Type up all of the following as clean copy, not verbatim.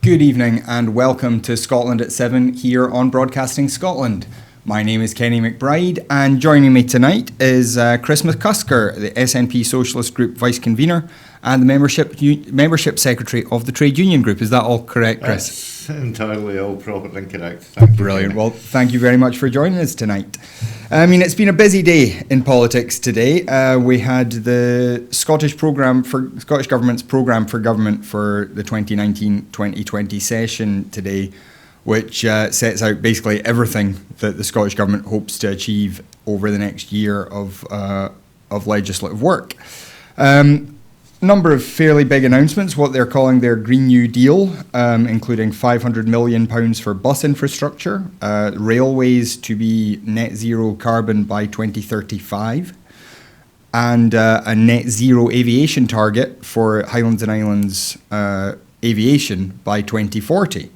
Good evening and welcome to Scotland at 7 here on Broadcasting Scotland. My name is Kenny McBride and joining me tonight is Chris McCusker, the SNP Socialist Group Vice Convener and the Membership Secretary of the Trade Union Group. Is that all correct, Chris? That's entirely all proper and correct. Thank you. Brilliant. Well, thank you very much for joining us tonight. It's been a busy day in politics today. We had the Scottish Government's programme for government for the 2019-2020 session today, which sets out basically everything that the Scottish Government hopes to achieve over the next year of legislative work. Number of fairly big announcements, what they're calling their Green New Deal, including £500 million for bus infrastructure, railways to be net zero carbon by 2035, and a net zero aviation target for Highlands and Islands aviation by 2040.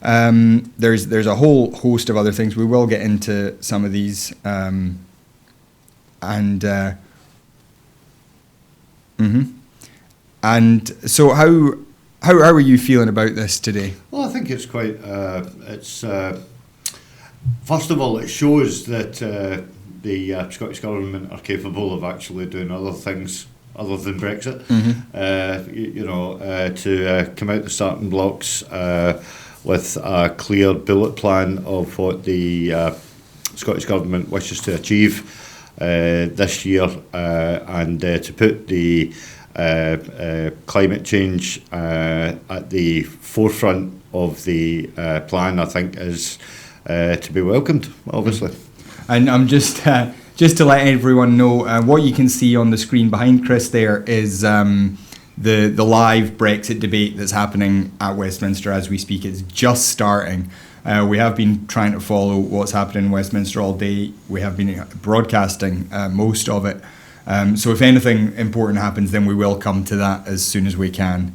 There's a whole host of other things. We will get into some of these. And so how are you feeling about this today? Well, I think it's quite. First of all, it shows that the Scottish Government are capable of actually doing other things other than Brexit. To come out the starting blocks with a clear bullet plan of what the Scottish Government wishes to achieve this year, and to put the climate change at the forefront of the plan, I think, is to be welcomed, obviously. And I'm just to let everyone know, what you can see on the screen behind Chris there is the live Brexit debate that's happening at Westminster as we speak. It's just starting. We have been trying to follow what's happening in Westminster all day. We have been broadcasting most of it. So if anything important happens, then we will come to that as soon as we can.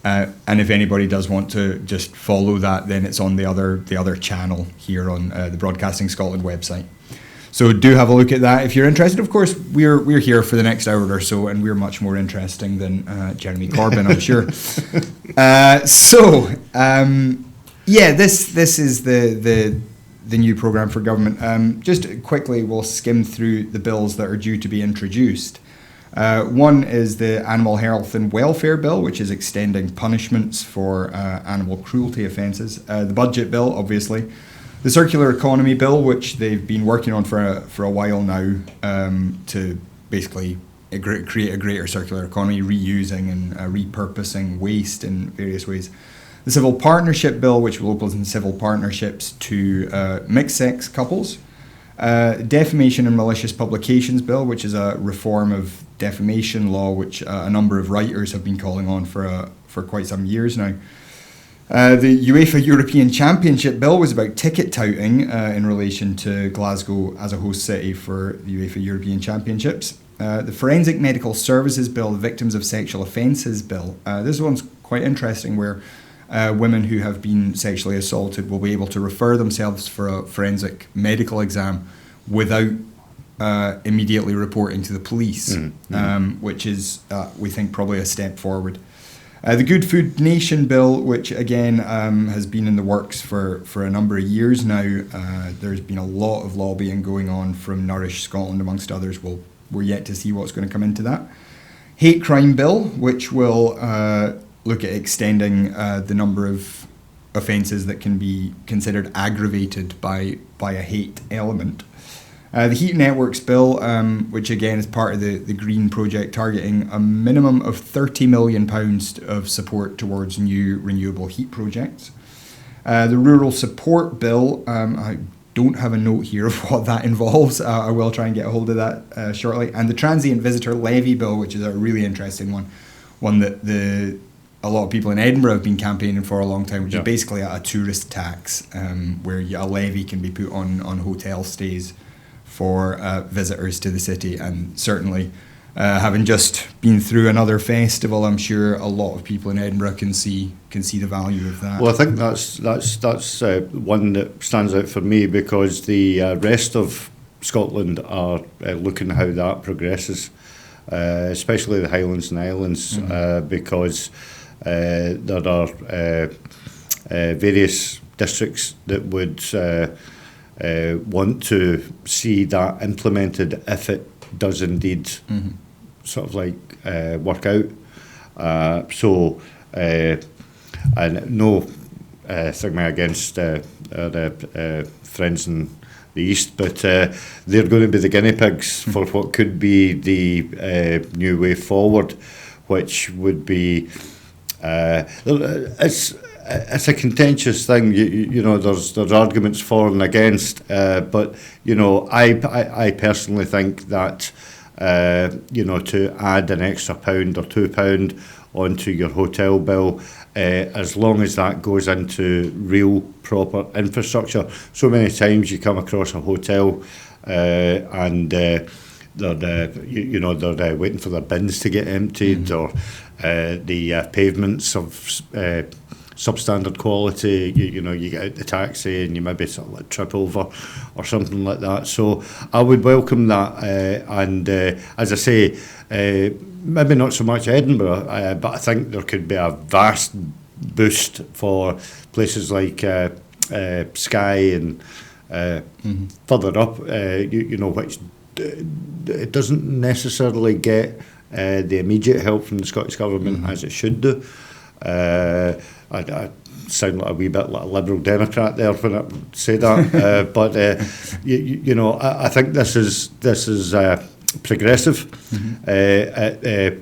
And if anybody does want to just follow that, then it's on the other channel here on the Broadcasting Scotland website. So do have a look at that if you're interested. Of course, we're here for the next hour or so, and we're much more interesting than Jeremy Corbyn, I'm sure. This is the new programme for government. Just quickly, we'll skim through the bills that are due to be introduced. One is the Animal Health and Welfare Bill, which is extending punishments for animal cruelty offences. The Budget Bill, obviously. The Circular Economy Bill, which they've been working on for a while now, to basically create a greater circular economy, reusing and repurposing waste in various ways. The Civil Partnership Bill, which will open civil partnerships to mixed-sex couples. Defamation and Malicious Publications Bill, which is a reform of defamation law, which a number of writers have been calling on for quite some years now. The UEFA European Championship Bill was about ticket touting in relation to Glasgow as a host city for the UEFA European Championships. The Forensic Medical Services Bill, the Victims of Sexual Offences Bill. This one's quite interesting, where women who have been sexually assaulted will be able to refer themselves for a forensic medical exam without immediately reporting to the police, which is, we think, probably a step forward. The Good Food Nation Bill, which again has been in the works for a number of years now. There's been a lot of lobbying going on from Nourish Scotland, amongst others. We're yet to see what's going to come into that. Hate Crime Bill, which will look at extending the number of offences that can be considered aggravated by a hate element. The Heat Networks Bill, which again is part of the Green Project, targeting a minimum of £30 million of support towards new renewable heat projects. The Rural Support Bill, I don't have a note here of what that involves. I will try and get a hold of that shortly. And the Transient Visitor Levy Bill, which is a really interesting one that a lot of people in Edinburgh have been campaigning for a long time, which is basically a tourist tax, where a levy can be put on hotel stays for visitors to the city. And certainly, having just been through another festival, I'm sure a lot of people in Edinburgh can see the value of that. Well, I think that's one that stands out for me, because the rest of Scotland are looking how that progresses, especially the Highlands and Islands, because There are various districts that would want to see that implemented if it does indeed sort of like work out. And no thing against our friends in the East, but they're going to be the guinea pigs for what could be the new way forward, which would be it's a contentious thing. You know, there's arguments for and against, but you know, I personally think that you know, to add an extra £1 or £2 onto your hotel bill, as long as that goes into real proper infrastructure. So many times you come across a hotel and they're waiting for their bins to get emptied, or the pavements of substandard quality. You know, you get out the taxi and you maybe sort of like trip over or something like that. So I would welcome that, and as I say, maybe not so much Edinburgh, but I think there could be a vast boost for places like Skye and further up, you know, which it doesn't necessarily get the immediate help from the Scottish Government as it should do. I sound like a wee bit like a Liberal Democrat there when I say that, but you know, I think this is progressive. It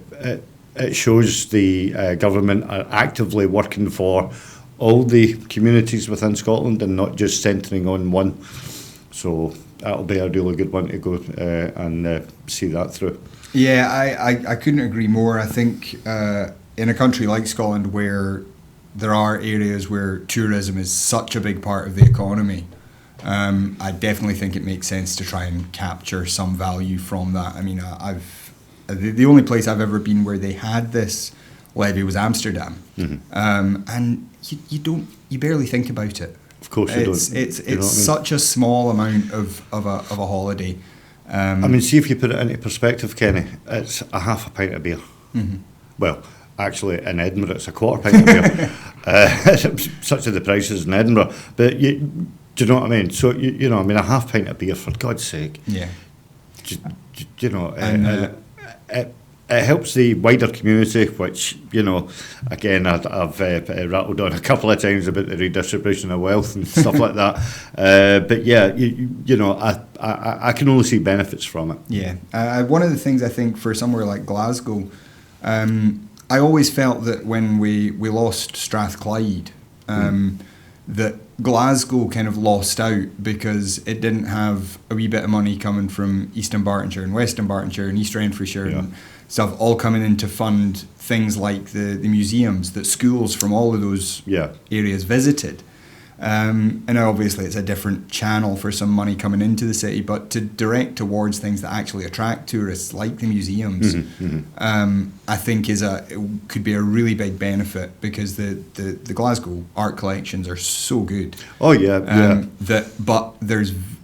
shows the government are actively working for all the communities within Scotland and not just centring on one. So that'll be a really good one to go and see that through. Yeah, I couldn't agree more. I think in a country like Scotland, where there are areas where tourism is such a big part of the economy, I definitely think it makes sense to try and capture some value from that. I mean, the only place I've ever been where they had this levy was Amsterdam, and you barely think about it. Of course you don't. It's such a small amount of a holiday. I mean, see if you put it into perspective, Kenny. It's a half a pint of beer. Well, actually, in Edinburgh, it's a quarter pint of beer. Such are the prices in Edinburgh. But do you know what I mean? So you know, I mean, a half pint of beer, for God's sake. Yeah. You know, it helps the wider community, which, you know, again, I've rattled on a couple of times about the redistribution of wealth and stuff like that. But yeah, you know, I can only see benefits from it. Yeah. One of the things I think for somewhere like Glasgow, I always felt that when we lost Strathclyde, that Glasgow kind of lost out because it didn't have a wee bit of money coming from East Dunbartonshire and West Dunbartonshire and East Renfrewshire and stuff, all coming in to fund things like the museums that schools from all of those areas visited. And obviously it's a different channel for some money coming into the city, but to direct towards things that actually attract tourists, like the museums, I think it could be a really big benefit, because the Glasgow art collections are so good. Oh yeah, But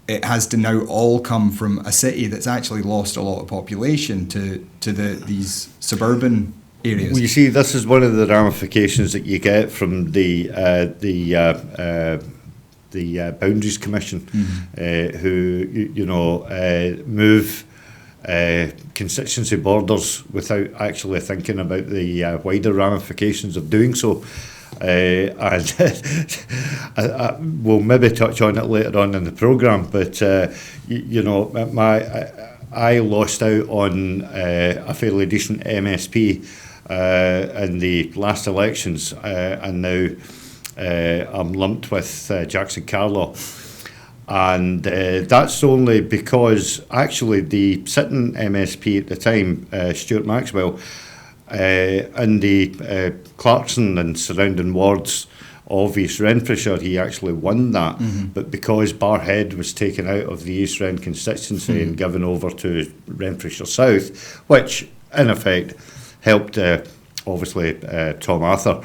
it has to now all come from a city that's actually lost a lot of population to these suburban areas. Well, you see, this is one of the ramifications that you get from the Boundaries Commission, who move constituency borders without actually thinking about the wider ramifications of doing so. And we'll maybe touch on it later on in the programme, but I lost out on a fairly decent MSP in the last elections, and now I'm lumped with Jackson Carlaw, and that's only because actually the sitting MSP at the time, Stuart Maxwell, in the Clarkson and surrounding wards of East Renfrewshire, he actually won that, but because Barrhead was taken out of the East Ren constituency and given over to Renfrewshire South, which in effect helped obviously Tom Arthur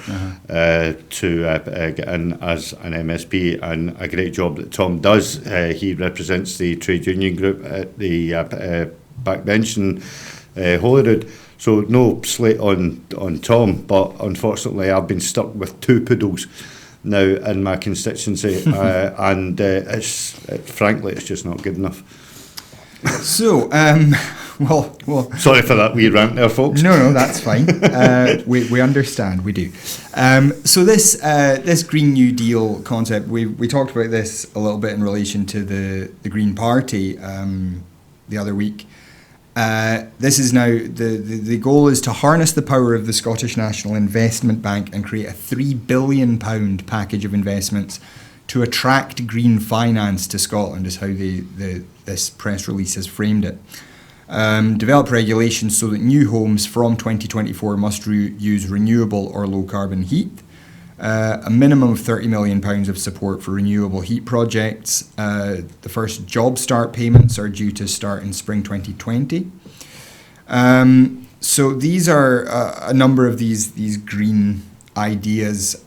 to get in as an MSP, and a great job that Tom does. He represents the trade union group at the backbench, and Holyrood. So no slate on Tom, but unfortunately I've been stuck with two poodles now in my constituency, and frankly it's just not good enough. So, well. Sorry for that wee rant there, folks. No, that's fine. We understand. We do. So this Green New Deal concept, we talked about this a little bit in relation to the Green Party the other week. This is now the goal is to harness the power of the Scottish National Investment Bank and create a £3 billion package of investments to attract green finance to Scotland, is how this press release has framed it. Develop regulations so that new homes from 2024 must use renewable or low carbon heat. A minimum of £30 million of support for renewable heat projects. The first job start payments are due to start in spring 2020. So these are a number of these green ideas.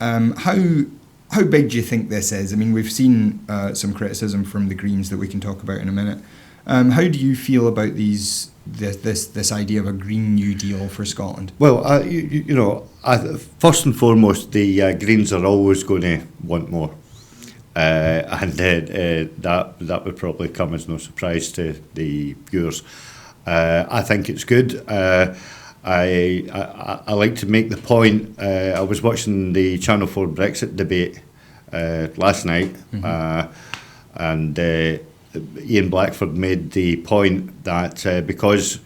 How big do you think this is? I mean, we've seen some criticism from the Greens that we can talk about in a minute. How do you feel about this idea of a Green New Deal for Scotland? Well, first and foremost, the Greens are always going to want more, and that would probably come as no surprise to the viewers. I think it's good. I like to make the point. I was watching the Channel 4 Brexit debate last night, and Ian Blackford made the point that because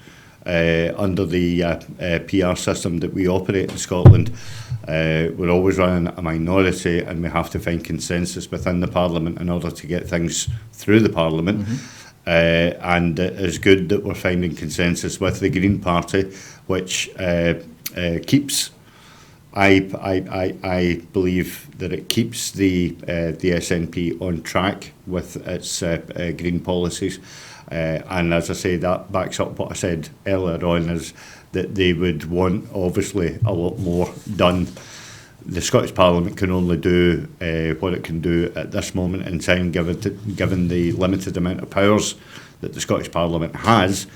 under the PR system that we operate in Scotland, we're always running a minority, and we have to find consensus within the Parliament in order to get things through the Parliament. And it's good that we're finding consensus with the Green Party, which keeps. I believe that it keeps the SNP on track with its green policies, and as I say, that backs up what I said earlier on, is that they would want obviously a lot more done. The Scottish Parliament can only do what it can do at this moment in time, given the limited amount of powers that the Scottish Parliament has.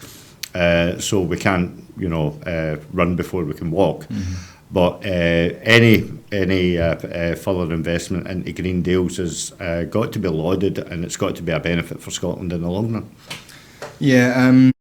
So we can't, run before we can walk. But any further investment into green deals has got to be lauded, and it's got to be a benefit for Scotland in the long run. Yeah.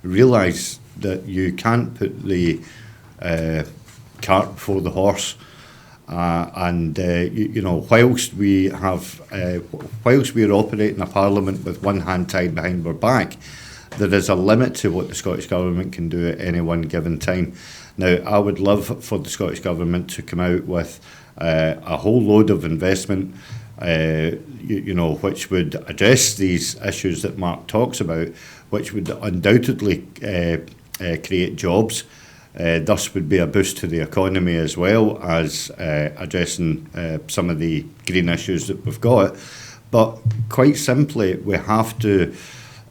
Realise that you can't put the cart before the horse, and whilst we are operating a parliament with one hand tied behind our back, there is a limit to what the Scottish Government can do at any one given time. Now, I would love for the Scottish Government to come out with a whole load of investment, which would address these issues that Mark talks about, which would undoubtedly create jobs. Thus would be a boost to the economy, as well as addressing some of the green issues that we've got. But quite simply, we have to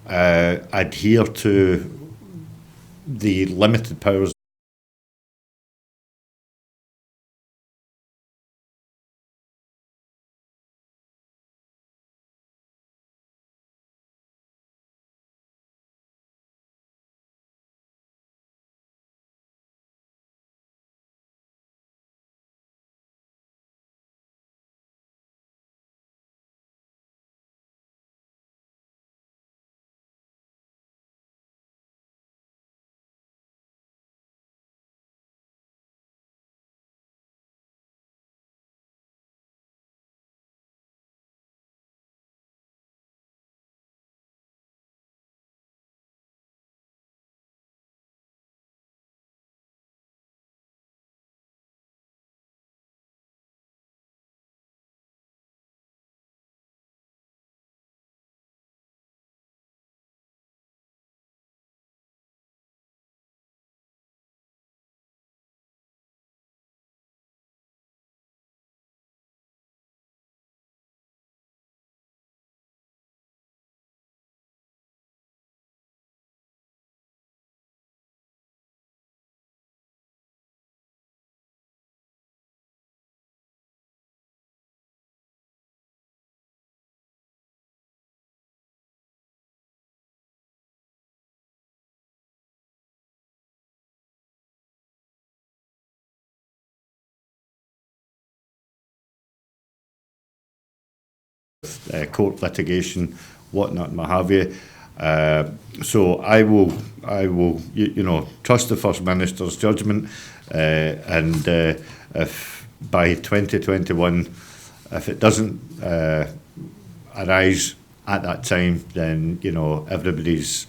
adhere to the limited powers court litigation, whatnot, and what have you. So I will, trust the First Minister's judgment, and if by 2021, if it doesn't arise at that time, then everybody's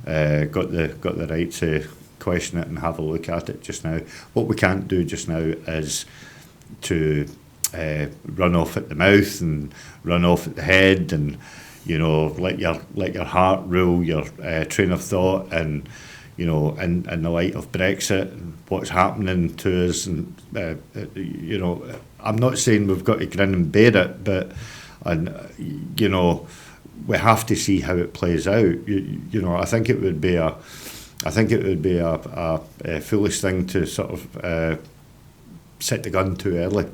got the right to question it and have a look at it. Just now, what we can't do just now is to run off at the mouth and run off at the head, and let your heart rule your train of thought, and in the light of Brexit and what's happening to us, and I'm not saying we've got to grin and bear it, but we have to see how it plays out. I think it would be a foolish thing to sort of set the gun too early.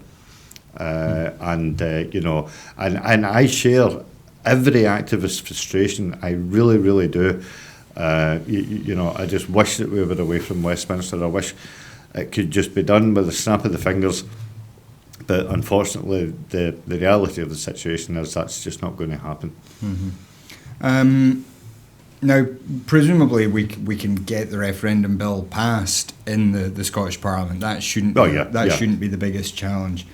And I share every activist's frustration. I really, really do. I just wish that we were away from Westminster. I wish it could just be done with a snap of the fingers. But unfortunately, the reality of the situation is that's just not going to happen. Mm-hmm. Now, presumably, we can get the referendum bill passed in the Scottish Parliament. That shouldn't shouldn't be the biggest challenge.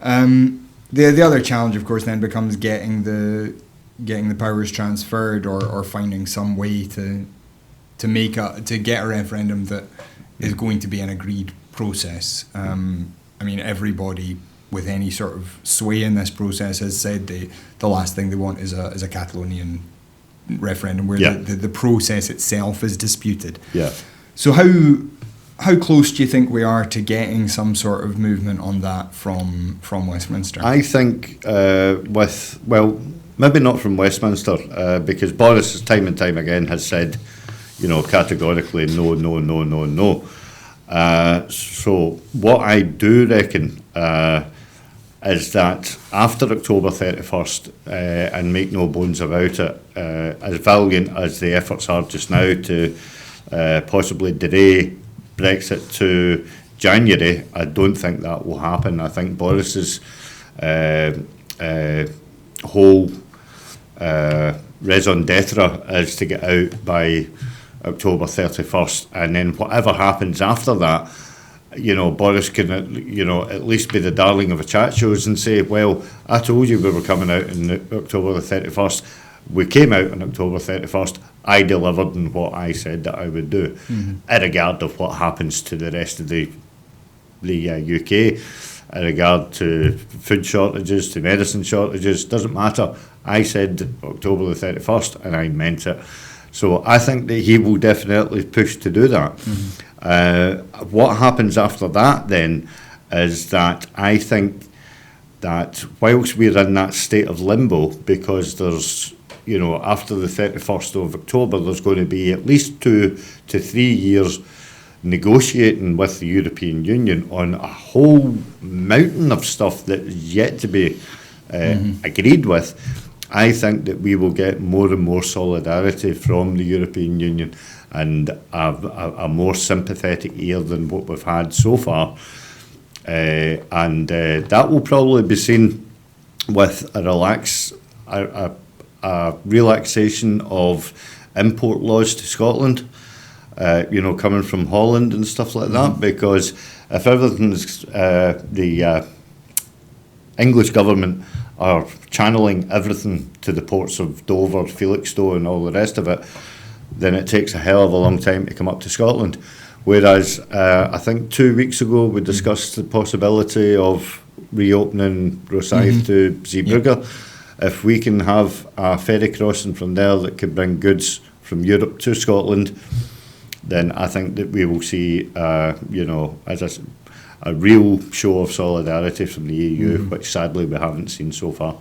The other challenge, of course, then becomes getting the powers transferred, or finding some way to get a referendum that is going to be an agreed process. Everybody with any sort of sway in this process has said the last thing they want is a Catalonian referendum where the process itself is disputed. Yeah. So how close do you think we are to getting some sort of movement on that from Westminster? I think maybe not from Westminster, because Boris time and time again has said, categorically no. So what I do reckon is that after October 31st, and make no bones about it, as valiant as the efforts are just now to possibly delay Brexit to January, I don't think that will happen. I think Boris's whole raison d'etre is to get out by October 31st, and then whatever happens after that, Boris can at least be the darling of a chat shows and say, well, I told you we were coming out on October the 31st. We came out on October 31st. I delivered on what I said that I would do, irregardless of what happens to the rest of the UK, in regard to food shortages, to medicine shortages, doesn't matter. I said October the 31st, and I meant it. So I think that he will definitely push to do that. What happens after that then is that I think that whilst we're in that state of limbo, because there's, after the 31st of October, there's going to be at least 2 to 3 years negotiating with the European Union on a whole mountain of stuff that is yet to be agreed with. I think that we will get more and more solidarity from the European Union, and a more sympathetic ear than what we've had so far. And that will probably be seen with a relaxation of import laws to Scotland, coming from Holland and stuff like that, because if everything's the English government are channeling everything to the ports of Dover, Felixstowe and all the rest of it, then it takes a hell of a long time to come up to Scotland. Whereas I think 2 weeks ago we discussed the possibility of reopening Rosyth to Zeebrugge. Yep. If we can have a ferry crossing from there that could bring goods from Europe to Scotland, then I think that we will see, as a real show of solidarity from the EU, which sadly we haven't seen so far.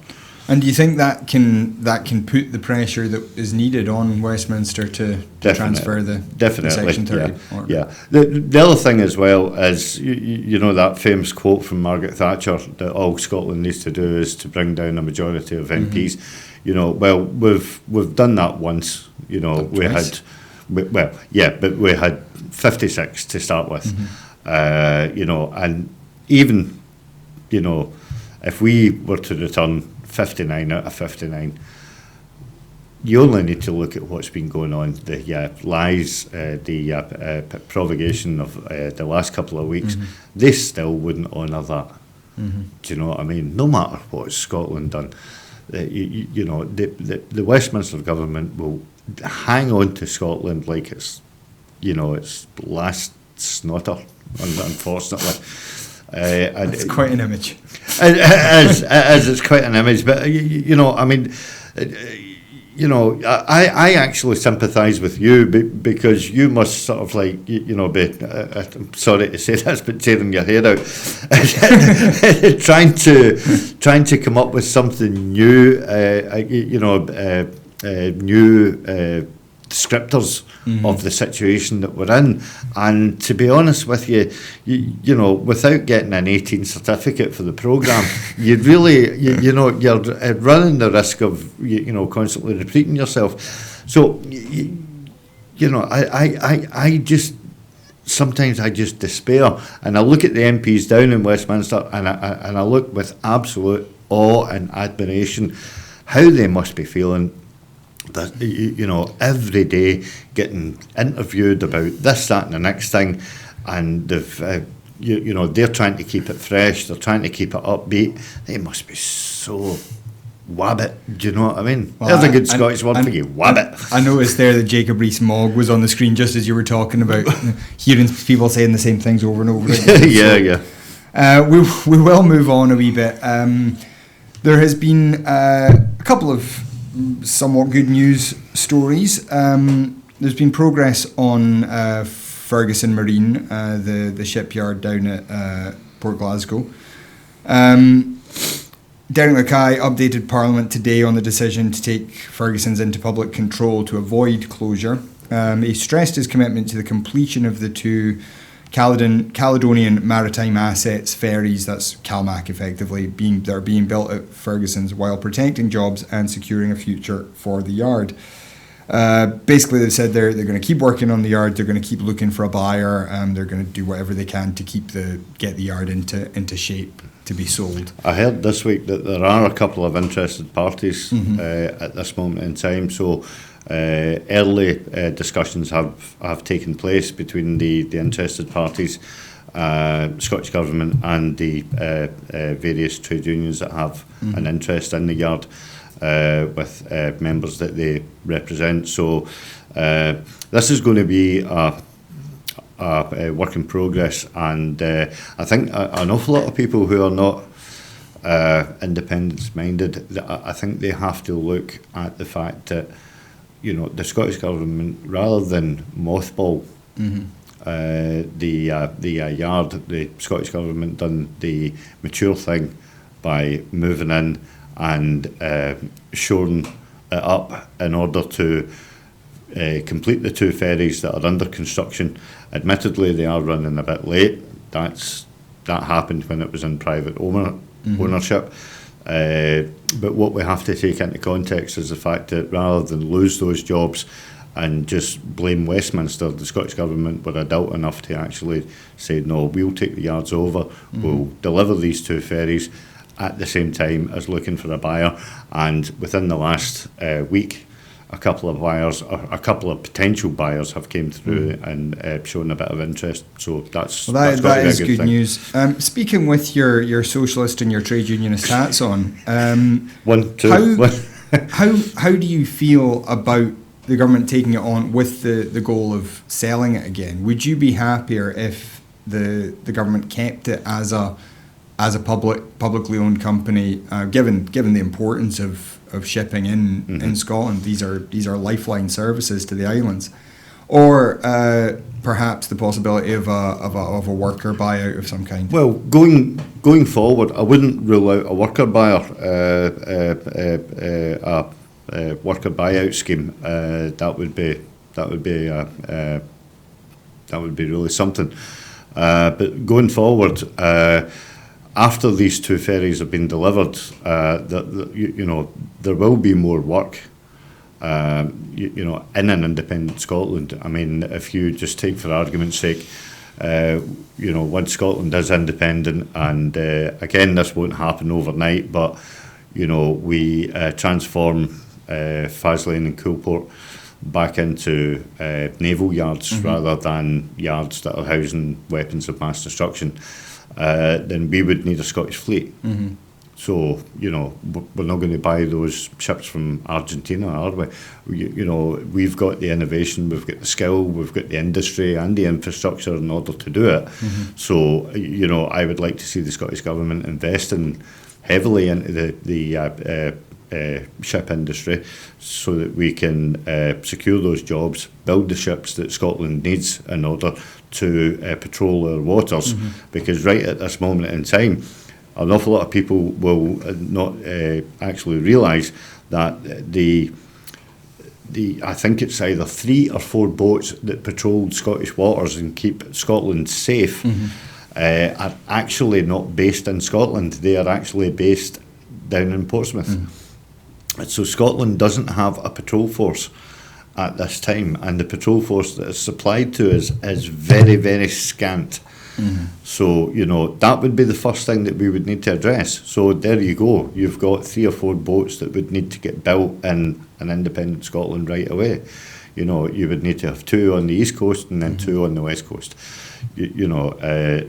And do you think that can put the pressure that is needed on Westminster to transfer the Section 30 order? Yeah. The other thing as well is, that famous quote from Margaret Thatcher that all Scotland needs to do is to bring down a majority of MPs. Well, we've done that once. But we had 56 to start with. And even, if we were to return 59 out of 59. You only need to look at what's been going on, the lies, the provocation of the last couple of weeks. They still wouldn't honour that. Do you know what I mean? No matter what Scotland done, you know, the Westminster government will hang on to Scotland like it's, you know, its last snotter, unfortunately. It's quite an image. It's quite an image, but you know, I mean, you know, I actually sympathise with you because you must sort of like, you know, be, I'm sorry to say this, but tearing your hair out, trying to come up with something new, you know, new descriptors of the situation that we're in. And to be honest with you, you know, without getting an 18 certificate for the programme, you'd really, you know, you're running the risk of, you know, constantly repeating yourself. So, you know, I just, sometimes I just despair. And I look at the MPs down in Westminster and I look with absolute awe and admiration how they must be feeling. That, you know, every day getting interviewed about this, that and the next thing, and they've, you know, they're trying to keep it fresh, they're trying to keep it upbeat. They must be so wabbit, do you know what I mean? Well, there's a good Scottish word for you, wabbit. I noticed there that Jacob Rees-Mogg was on the screen just as you were talking about hearing people saying the same things over and over again. We will move on a wee bit. There has been a couple of somewhat good news stories. There's been progress on Ferguson Marine, the shipyard down at Port Glasgow. Derek Mackay updated Parliament today on the decision to take Ferguson's into public control to avoid closure. He stressed his commitment to the completion of the two Caledonian Maritime Assets ferries, that's CalMac effectively, that are being built at Ferguson's while protecting jobs and securing a future for the yard. Basically, they've said they're going to keep working on the yard, they're going to keep looking for a buyer, they're going to do whatever they can to get the yard into shape to be sold. I heard this week that there are a couple of interested parties at this moment in time, so early discussions have taken place between the interested parties, Scottish Government and the various trade unions that have an interest in the yard, with members that they represent. So this is going to be a work in progress, and I think an awful lot of people who are not independence minded, I think they have to look at the fact that, you know, the Scottish Government, rather than mothball the yard, the Scottish Government done the mature thing by moving in and shoring it up in order to complete the two ferries that are under construction. Admittedly, they are running a bit late. That happened when it was in private ownership. But what we have to take into context is the fact that rather than lose those jobs and just blame Westminster, the Scottish Government were adult enough to actually say, no, we'll take the yards over, we'll deliver these two ferries at the same time as looking for a buyer. And within the last week, a couple of potential buyers have came through and shown a bit of interest. So that is good news. Speaking with your socialist and your trade unionist hats on, how do you feel about the government taking it on with the goal of selling it again? Would you be happier if the government kept it as a publicly owned company, given the importance of shipping in Scotland? These are lifeline services to the islands, or perhaps the possibility of a worker buyout of some kind. Well, going forward, I wouldn't rule out a worker buyer, a worker buyout scheme. That would be really something. But going forward, after these two ferries have been delivered, there will be more work, in an independent Scotland. I mean, if you just take, for argument's sake, once Scotland is independent, and again, this won't happen overnight, but we transform Faslane and Coolport back into naval yards rather than yards that are housing weapons of mass destruction, then we would need a Scottish fleet. So, we're not going to buy those ships from Argentina, are we? We've got the innovation, we've got the skill, we've got the industry and the infrastructure in order to do it. So, I would like to see the Scottish Government investing heavily into the ship industry so that we can secure those jobs, build the ships that Scotland needs in order to patrol our waters. Because right at this moment in time, an awful lot of people will not actually realise that I think it's either 3 or 4 boats that patrol Scottish waters and keep Scotland safe are actually not based in Scotland. They are actually based down in Portsmouth. So Scotland doesn't have a patrol force at this time, and the patrol force that is supplied to us is very, very scant. So, that would be the first thing that we would need to address. So there you go. You've got 3 or 4 boats that would need to get built in an independent Scotland right away. You would need to have 2 on the East Coast and then 2 on the West Coast.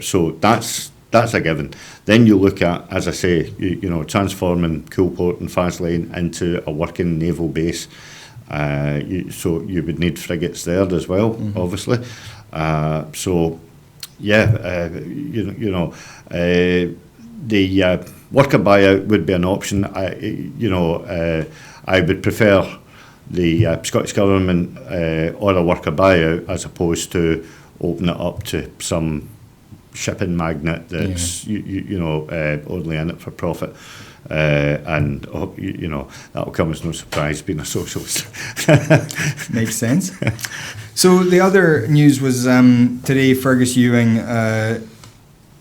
So that's a given. Then you look at, as I say, transforming Coolport and Faslane into a working naval base. So you would need frigates there as well, obviously. The worker buyout would be an option. I would prefer the Scottish Government or a worker buyout as opposed to open it up to some shipping magnate that's only in it for profit. That'll come as no surprise being a socialist. Makes sense. So the other news was today Fergus Ewing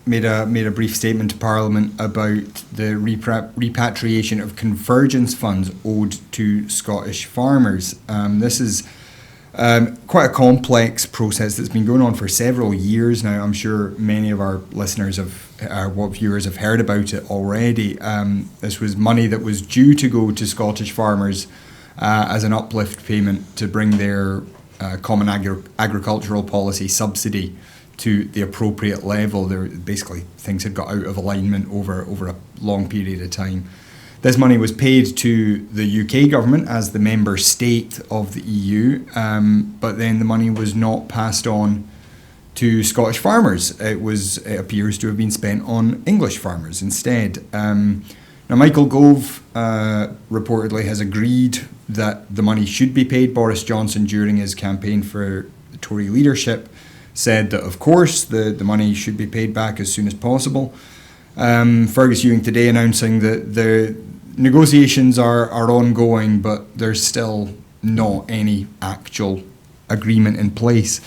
made a brief statement to Parliament about the repatriation of convergence funds owed to Scottish farmers. This is quite a complex process that's been going on for several years now. I'm sure many of our listeners viewers have heard about it already. This was money that was due to go to Scottish farmers as an uplift payment to bring their common agricultural policy subsidy to the appropriate level. Basically, things had got out of alignment over a long period of time. This money was paid to the UK government as the member state of the EU, but then the money was not passed on to Scottish farmers. It appears to have been spent on English farmers instead. Now, Michael Gove reportedly has agreed that the money should be paid. Boris Johnson, during his campaign for the Tory leadership, said that, of course, the money should be paid back as soon as possible. Fergus Ewing today announcing that the negotiations are ongoing, but there's still not any actual agreement in place.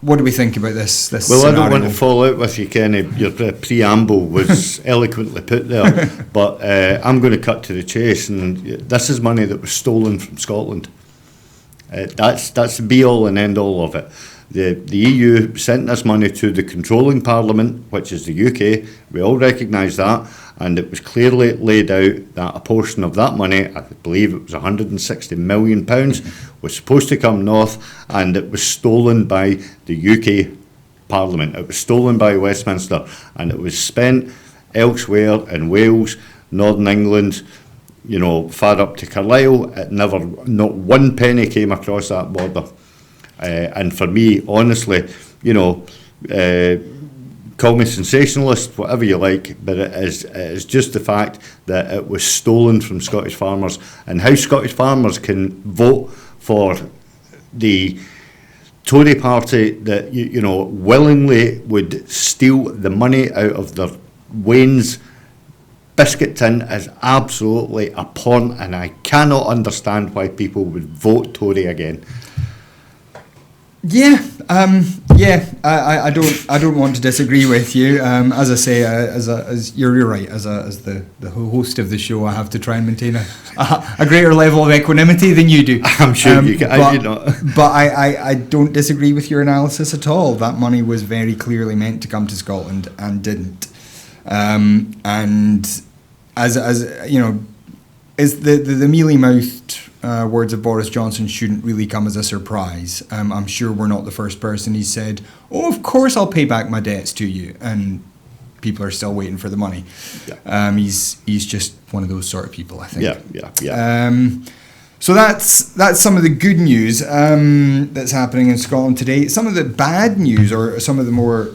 What do we think about this Well, scenario? I don't want to fall out with you, Kenny. Your preamble was eloquently put there, but I'm going to cut to the chase. And this is money that was stolen from Scotland. That's the be-all and end-all of it. The EU sent this money to the controlling parliament, which is the UK. We all recognise that, and it was clearly laid out that a portion of that money, I believe it was £160 million, was supposed to come north, and it was stolen by the UK Parliament. It was stolen by Westminster, and it was spent elsewhere in Wales, Northern England, far up to Carlisle. Not one penny came across that border. And for me, honestly, call me sensationalist, whatever you like, but it is just the fact that it was stolen from Scottish farmers, and how Scottish farmers can vote for the Tory party that willingly would steal the money out of their Wayne's biscuit tin is absolutely abhorrent, and I cannot understand why people would vote Tory again. I don't want to disagree with you. As I say, as you're right. As the host of the show, I have to try and maintain a greater level of equanimity than you do. I'm sure you can. But I don't disagree with your analysis at all. That money was very clearly meant to come to Scotland and didn't. And as you know, is the mealy-mouthed words of Boris Johnson shouldn't really come as a surprise. I'm sure we're not the first person he's said, "Oh, of course I'll pay back my debts to you," and people are still waiting for the money. Yeah. He's just one of those sort of people, I think. Yeah. So that's some of the good news that's happening in Scotland today. Some of the bad news, or some of the more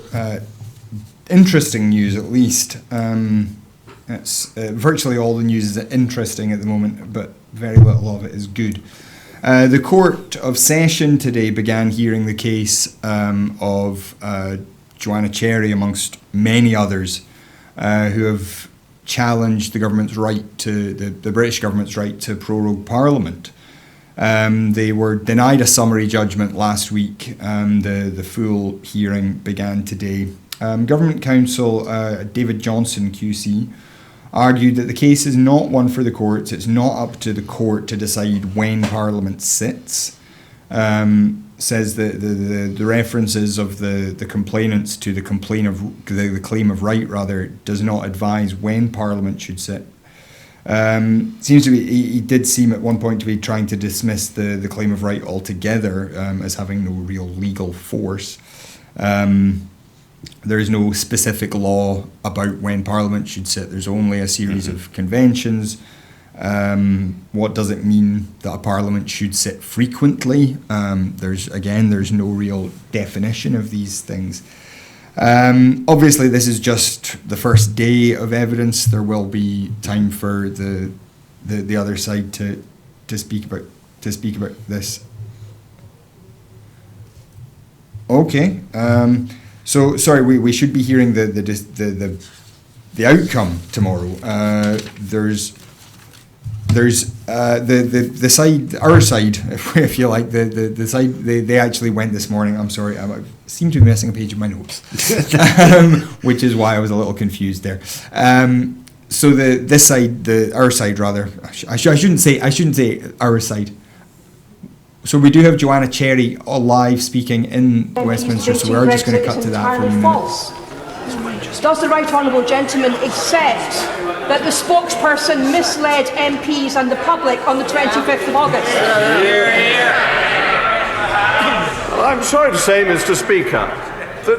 interesting news, at least. It's virtually all the news is interesting at the moment, but very little of it is good. The Court of Session today began hearing the case of Joanna Cherry, amongst many others, who have challenged the government's right to the British government's right to prorogue Parliament. They were denied a summary judgment last week. The full hearing began today. Government counsel David Johnson QC argued that the case is not one for the courts. It's not up to the court to decide when Parliament sits. Says that the references of the complainants to the claim of right rather does not advise when Parliament should sit. Seems to be he did seem at one point to be trying to dismiss the claim of right altogether as having no real legal force. There is no specific law about when Parliament should sit. There's only a series of conventions. What does it mean that a Parliament should sit frequently? There's no real definition of these things. Obviously, this is just the first day of evidence. There will be time for the other side to speak about this. Okay. So sorry, we should be hearing the outcome tomorrow. There's the side, our side, if you like, the side they actually went this morning. I'm sorry, I seem to be missing a page of my notes, which is why I was a little confused there. So our side rather. I shouldn't say our side. So we do have Joanna Cherry live speaking in Westminster, so we're just going to cut to that for a minute. False. Does the right honourable gentleman accept that the spokesperson misled MPs and the public on the 25th of August? Well, I'm sorry to say, Mr. Speaker,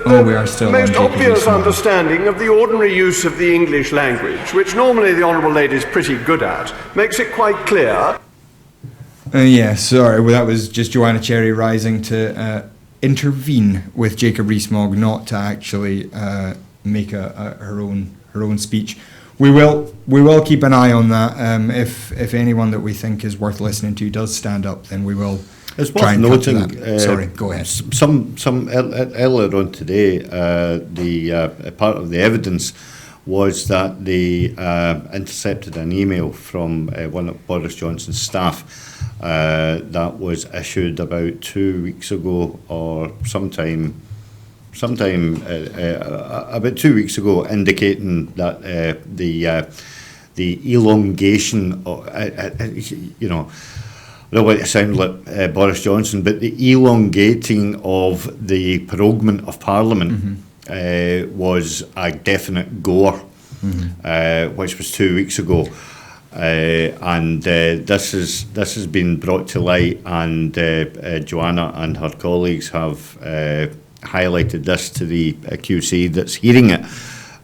that we are still the most on obvious JPB understanding of the ordinary use of the English language, which normally the Honourable Lady is pretty good at, makes it quite clear. Sorry, well, that was just Joanna Cherry rising to intervene with Jacob Rees-Mogg, not to actually make her own speech. We will keep an eye on that. If anyone that we think is worth listening to does stand up, then we will. It's try worth and noting. cut to that. Sorry, go ahead. Some earlier on today, the part of the evidence was that they intercepted an email from one of Boris Johnson's staff that was issued about 2 weeks ago, or sometime about 2 weeks ago, indicating that the elongation, I don't want to sound like Boris Johnson, but the elongating of the proroguement of Parliament was a definite goer, which was 2 weeks ago. And this has been brought to light, and Joanna and her colleagues have highlighted this to the QC that's hearing it.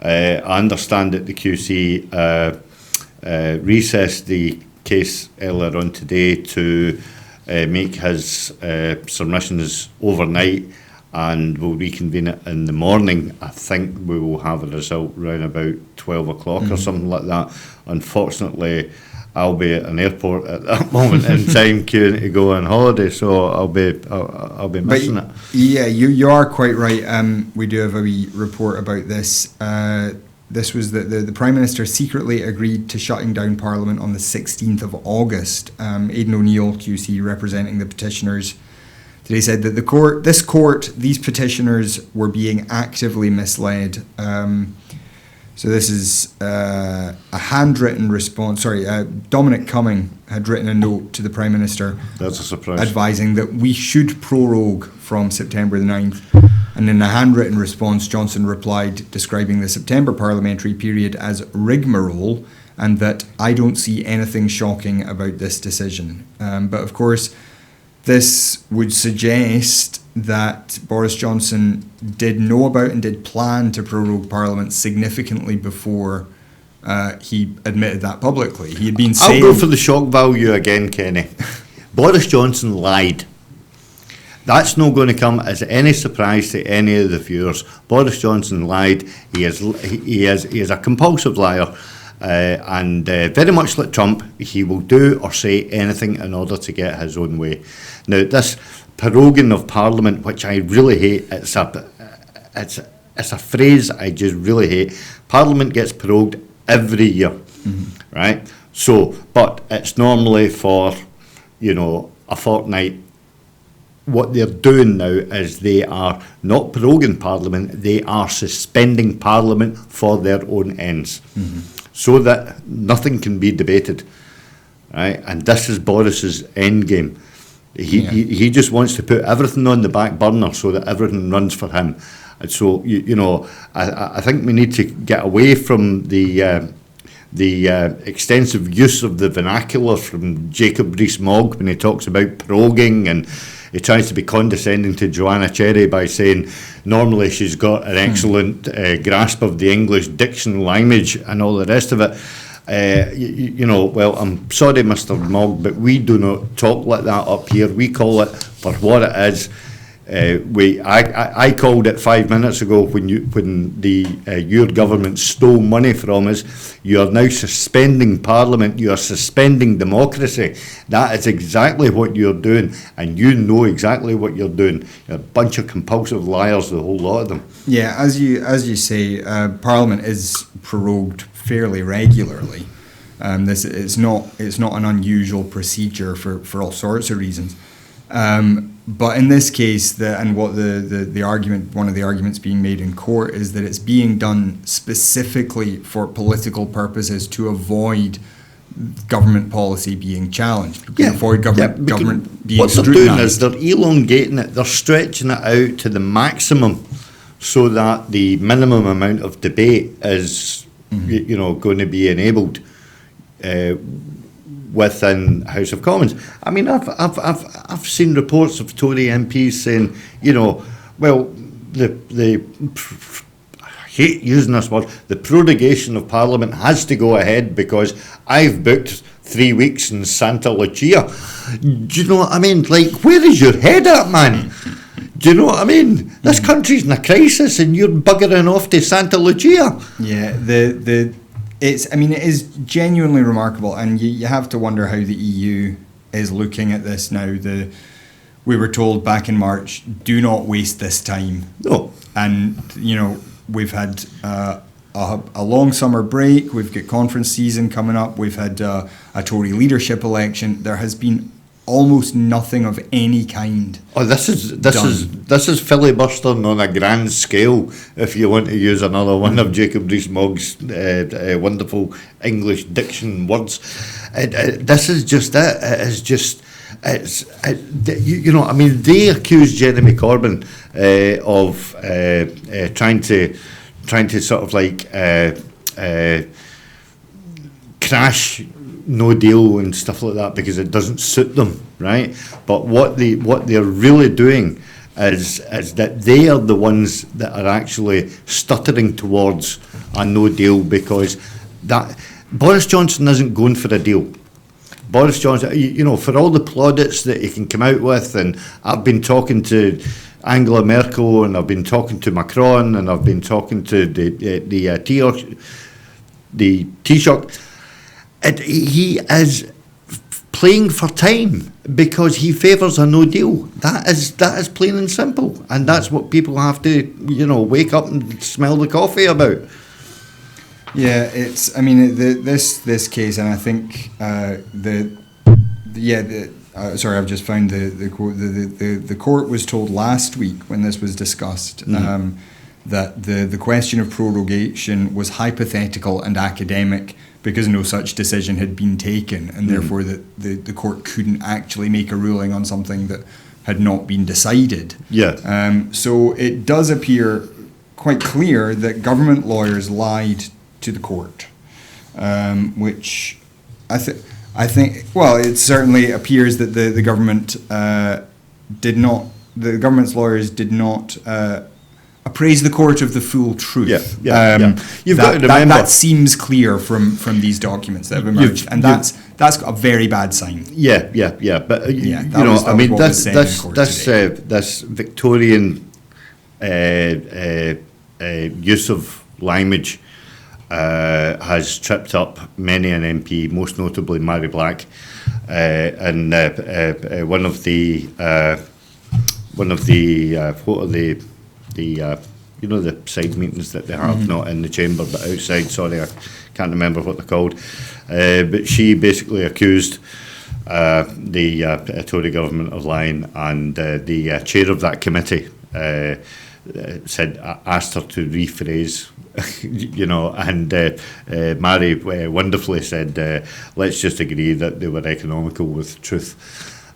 I understand that the QC recessed the case earlier on today to make his submissions overnight, and we'll reconvene it in the morning. I think we will have a result around about 12 o'clock or something like that. Unfortunately, I'll be at an airport at that moment in time queuing to go on holiday, so I'll be missing it. Yeah, you are quite right. We do have a wee report about this. This was that the Prime Minister secretly agreed to shutting down Parliament on the 16th of August. Aidan O'Neill, QC, representing the petitioners, today said that these petitioners were being actively misled. So this is a handwritten response. Dominic Cumming had written a note to the Prime Minister. That's a surprise. Advising that we should prorogue from September the 9th. And in a handwritten response, Johnson replied, describing the September parliamentary period as rigmarole, and that I don't see anything shocking about this decision. But of course, this would suggest that Boris Johnson did know about and did plan to prorogue Parliament significantly before he admitted that publicly. He had been saying... I'll go for the shock value again, Kenny. Boris Johnson lied. That's not going to come as any surprise to any of the viewers. Boris Johnson lied. He is a compulsive liar. And very much like Trump, he will do or say anything in order to get his own way. Now, this proroguing of Parliament, which I really hate, it's a phrase I just really hate. Parliament gets prorogued every year, right? So, but it's normally for, a fortnight. What they're doing now is they are not proroguing Parliament, they are suspending Parliament for their own ends, so that nothing can be debated, right? And this is Boris's end game. He just wants to put everything on the back burner so that everything runs for him. And so, I think we need to get away from the extensive use of the vernacular from Jacob Rees-Mogg when he talks about proroguing, and he tries to be condescending to Joanna Cherry by saying normally she's got an excellent grasp of the English diction, language and all the rest of it. Well, I'm sorry, Mr. Mogg, but we do not talk like that up here. We call it for what it is. I called it 5 minutes ago when your government stole money from us. You are now suspending Parliament. You are suspending democracy. That is exactly what you're doing, and you know exactly what you're doing. You're a bunch of compulsive liars, the whole lot of them. Yeah, as you say, Parliament is prorogued fairly regularly. It's not an unusual procedure for all sorts of reasons. But in this case, one of the arguments being made in court is that it's being done specifically for political purposes to avoid government policy being challenged, avoid government being what scrutinised. They're doing is they're elongating it, they're stretching it out to the maximum, so that the minimum amount of debate is, going to be enabled within House of Commons. I mean, I've seen reports of Tory MPs saying, I hate using this word, the prorogation of Parliament has to go ahead because I've booked 3 weeks in Santa Lucia. Do you know what I mean? Like, where is your head at, man? Do you know what I mean? This country's in a crisis and you're buggering off to Santa Lucia. Yeah, it is genuinely remarkable, and you have to wonder how the EU is looking at this now. We were told back in March, do not waste this time. No. And, we've had a long summer break, we've got conference season coming up, we've had a Tory leadership election. There has been almost nothing of any kind. Oh, this is filibustering on a grand scale, if you want to use another one of Jacob Rees-Mogg's wonderful English diction words. This is just it. It is just, they accuse Jeremy Corbyn of trying to sort of like crash no deal and stuff like that because it doesn't suit them, right? But what they're really doing is that they are the ones that are actually stuttering towards a no deal, because that Boris Johnson isn't going for a deal. Boris Johnson, for all the plaudits that he can come out with, and I've been talking to Angela Merkel, and I've been talking to Macron, and I've been talking to the Taoiseach. He is playing for time because he favours a no deal. That is plain and simple, and that's what people have to wake up and smell the coffee about. Yeah, this case, and I think sorry, I've just found the quote. The court was told last week when this was discussed that the question of prorogation was hypothetical and academic, because no such decision had been taken, and therefore the court couldn't actually make a ruling on something that had not been decided. Yeah. So it does appear quite clear that government lawyers lied to the court. which I think. Well, it certainly appears that the government did not. The government's lawyers did not appraise the court of the full truth. Yeah. You've got to remember that seems clear from these documents that have emerged, and that's a very bad sign. Yeah. But you know, I mean, this Victorian use of language has tripped up many an MP, most notably Mary Black, and one of the what are the you know, the side meetings that they have, not in the chamber but outside. Sorry, I can't remember what they're called. But she basically accused the Tory government of lying, and the chair of that committee asked her to rephrase, you know, and Mary wonderfully said, let's just agree that they were economical with truth.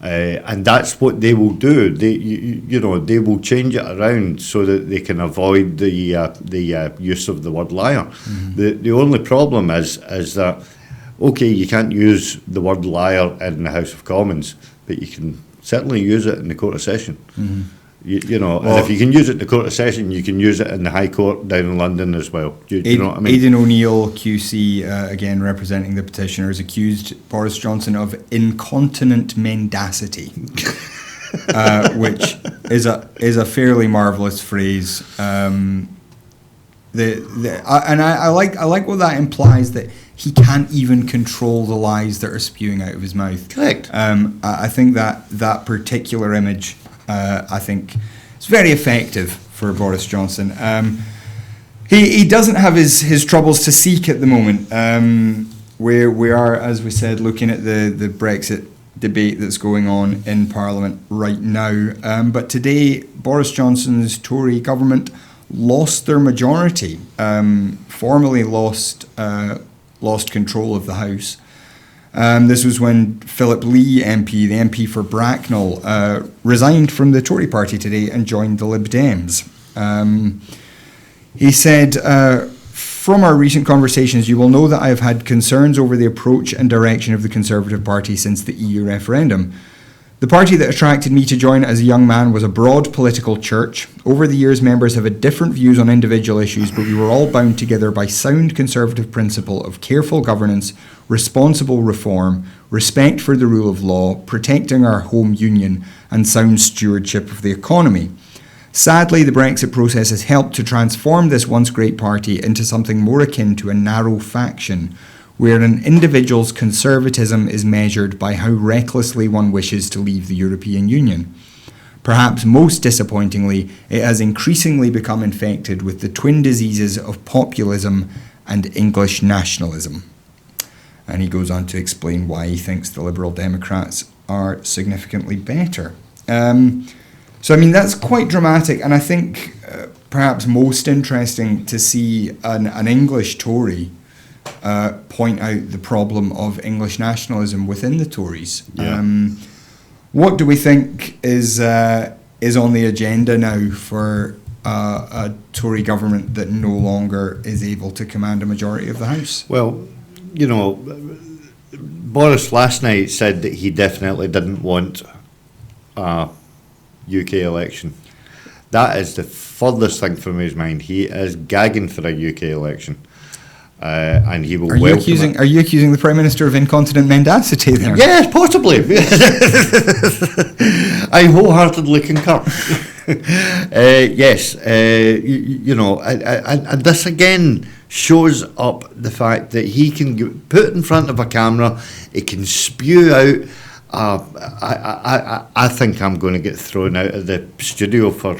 And that's what they will do. They will change it around so that they can avoid the use of the word liar. The only problem is that, okay, you can't use the word liar in the House of Commons, but you can certainly use it in the Court of Session. You know, well, and if you can use it in the Court of Session, you can use it in the High Court down in London as well. Do you know what I mean? Aidan O'Neill, QC, again representing the petitioners, accused Boris Johnson of incontinent mendacity, which is a fairly marvellous phrase. And I like what that implies, that he can't even control the lies that are spewing out of his mouth. Correct. I think that particular image, I think it's very effective for Boris Johnson. He doesn't have his troubles to seek at the moment. We are, as we said, looking at the Brexit debate that's going on in Parliament right now. But today, Boris Johnson's Tory government lost their majority, formally lost control of the House. This was when Philip Lee MP, the MP for Bracknell, resigned from the Tory party today and joined the Lib Dems. He said, from our recent conversations, you will know that I have had concerns over the approach and direction of the Conservative Party since the EU referendum. The party that attracted me to join as a young man was a broad political church. Over the years, members have had different views on individual issues, but we were all bound together by sound Conservative principle of careful governance, responsible reform, respect for the rule of law, protecting our home union, and sound stewardship of the economy. Sadly, the Brexit process has helped to transform this once great party into something more akin to a narrow faction, where an individual's conservatism is measured by how recklessly one wishes to leave the European Union. Perhaps most disappointingly, it has increasingly become infected with the twin diseases of populism and English nationalism. And he goes on to explain why he thinks the Liberal Democrats are significantly better. So, I mean, that's quite dramatic, and I think perhaps most interesting to see an English Tory point out the problem of English nationalism within the Tories. Yeah. What do we think is on the agenda now for a Tory government that no longer is able to command a majority of the House? Well, you know, Boris last night said that he definitely didn't want a UK election. That is the furthest thing from his mind. He is gagging for a UK election. And he will welcome it. Are you accusing the Prime Minister of incontinent mendacity there? Yes, possibly. I wholeheartedly concur. Yes, you know, and this again shows up the fact that he can put in front of a camera, it can spew out. I think I'm going to get thrown out of the studio for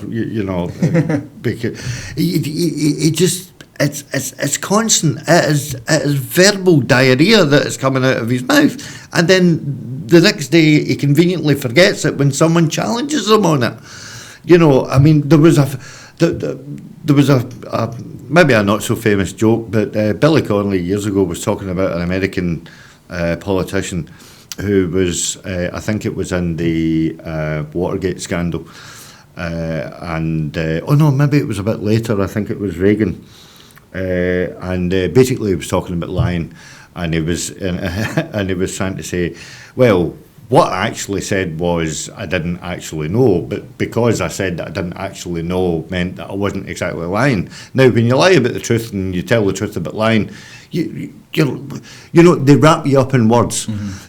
because it just. It's constant. It is verbal diarrhea that is coming out of his mouth, and then the next day he conveniently forgets it when someone challenges him on it. You know, I mean, there was a maybe a not so famous joke, but Billy Connolly years ago was talking about an American politician who was, I think it was in the Watergate scandal, maybe it was a bit later. I think it was Reagan. and basically he was talking about lying, and he was and he was trying to say, well, what I actually said was I didn't actually know, but because I said that I didn't actually know meant that I wasn't exactly lying. Now, when you lie about the truth and you tell the truth about lying, you know, they wrap you up in words,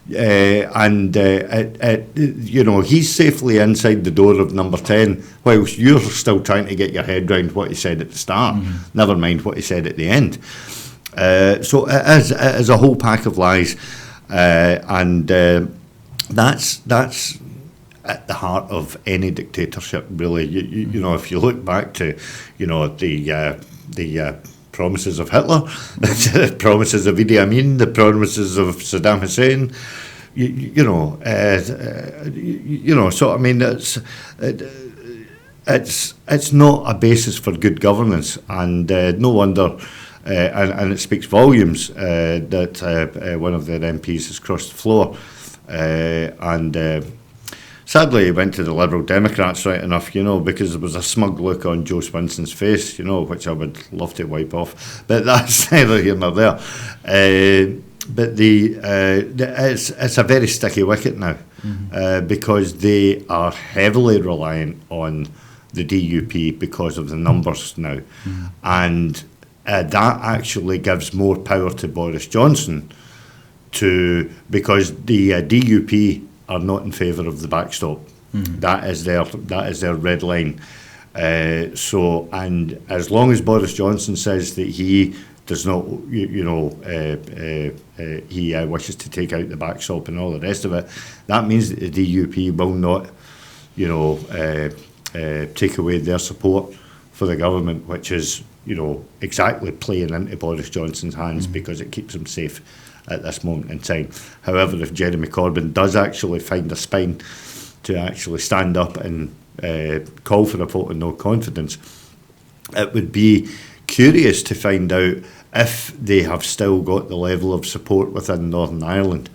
and you know, he's safely inside the door of number 10, whilst you're still trying to get your head round what he said at the start, never mind what he said at the end. So it is a whole pack of lies, and that's at the heart of any dictatorship, really. You know, if you look back to, you know, the promises of Hitler, the promises of Idi Amin, the promises of Saddam Hussein, you know. So I mean, it's not a basis for good governance, and no wonder. And it speaks volumes that one of their MPs has crossed the floor. And sadly, he went to the Liberal Democrats, right enough, you know, because there was a smug look on Joe Swinson's face, you know, which I would love to wipe off. But that's neither here nor there. But it's a very sticky wicket now, because they are heavily reliant on the DUP because of the numbers now. And that actually gives more power to Boris Johnson, because the DUP are not in favour of the backstop. That is their red line. So, and as long as Boris Johnson says that he does not, he wishes to take out the backstop and all the rest of it, that means that the DUP will not, take away their support for the government, which is, exactly playing into Boris Johnson's hands, because it keeps him safe at this moment in time. However, if Jeremy Corbyn does actually find a spine to actually stand up and call for a vote of no confidence, it would be curious to find out if they have still got the level of support within Northern Ireland.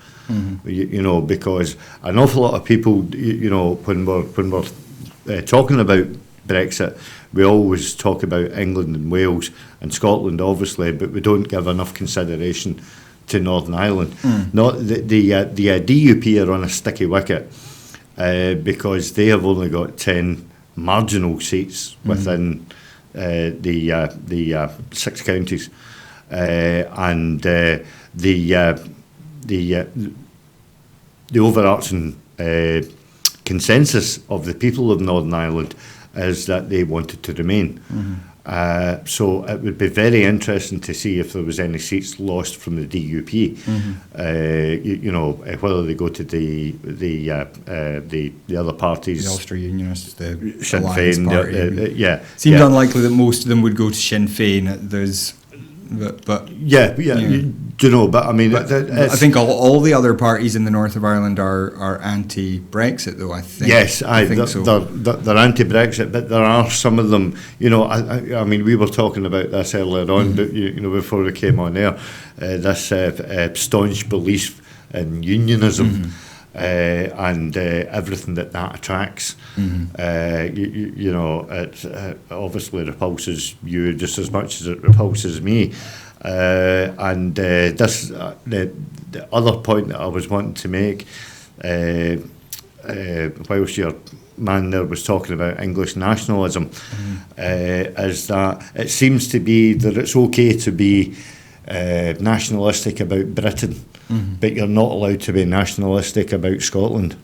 Because an awful lot of people, when we're talking about Brexit, we always talk about England and Wales and Scotland, obviously, but we don't give enough consideration to Northern Ireland. Not the DUP are on a sticky wicket because they have only got 10 marginal seats within the 6 counties, and the overarching consensus of the people of Northern Ireland is that they wanted to remain. So it would be very interesting to see if there was any seats lost from the DUP. Whether they go to the other parties, the Ulster Unionists, the Sinn Alliance Féin, Party. Seems unlikely that most of them would go to Sinn Féin. But but I mean, I think all the other parties in the north of Ireland are anti-Brexit, though. I think. Yes, I think so. They're anti-Brexit, but there are some of them. I mean, we were talking about this earlier on, but before we came on air, this staunch belief in unionism. And everything that attracts, it obviously repulses you just as much as it repulses me. And this, the other point that I was wanting to make, whilst your man there was talking about English nationalism, is that it seems to be that it's okay to be nationalistic about Britain, but you're not allowed to be nationalistic about Scotland,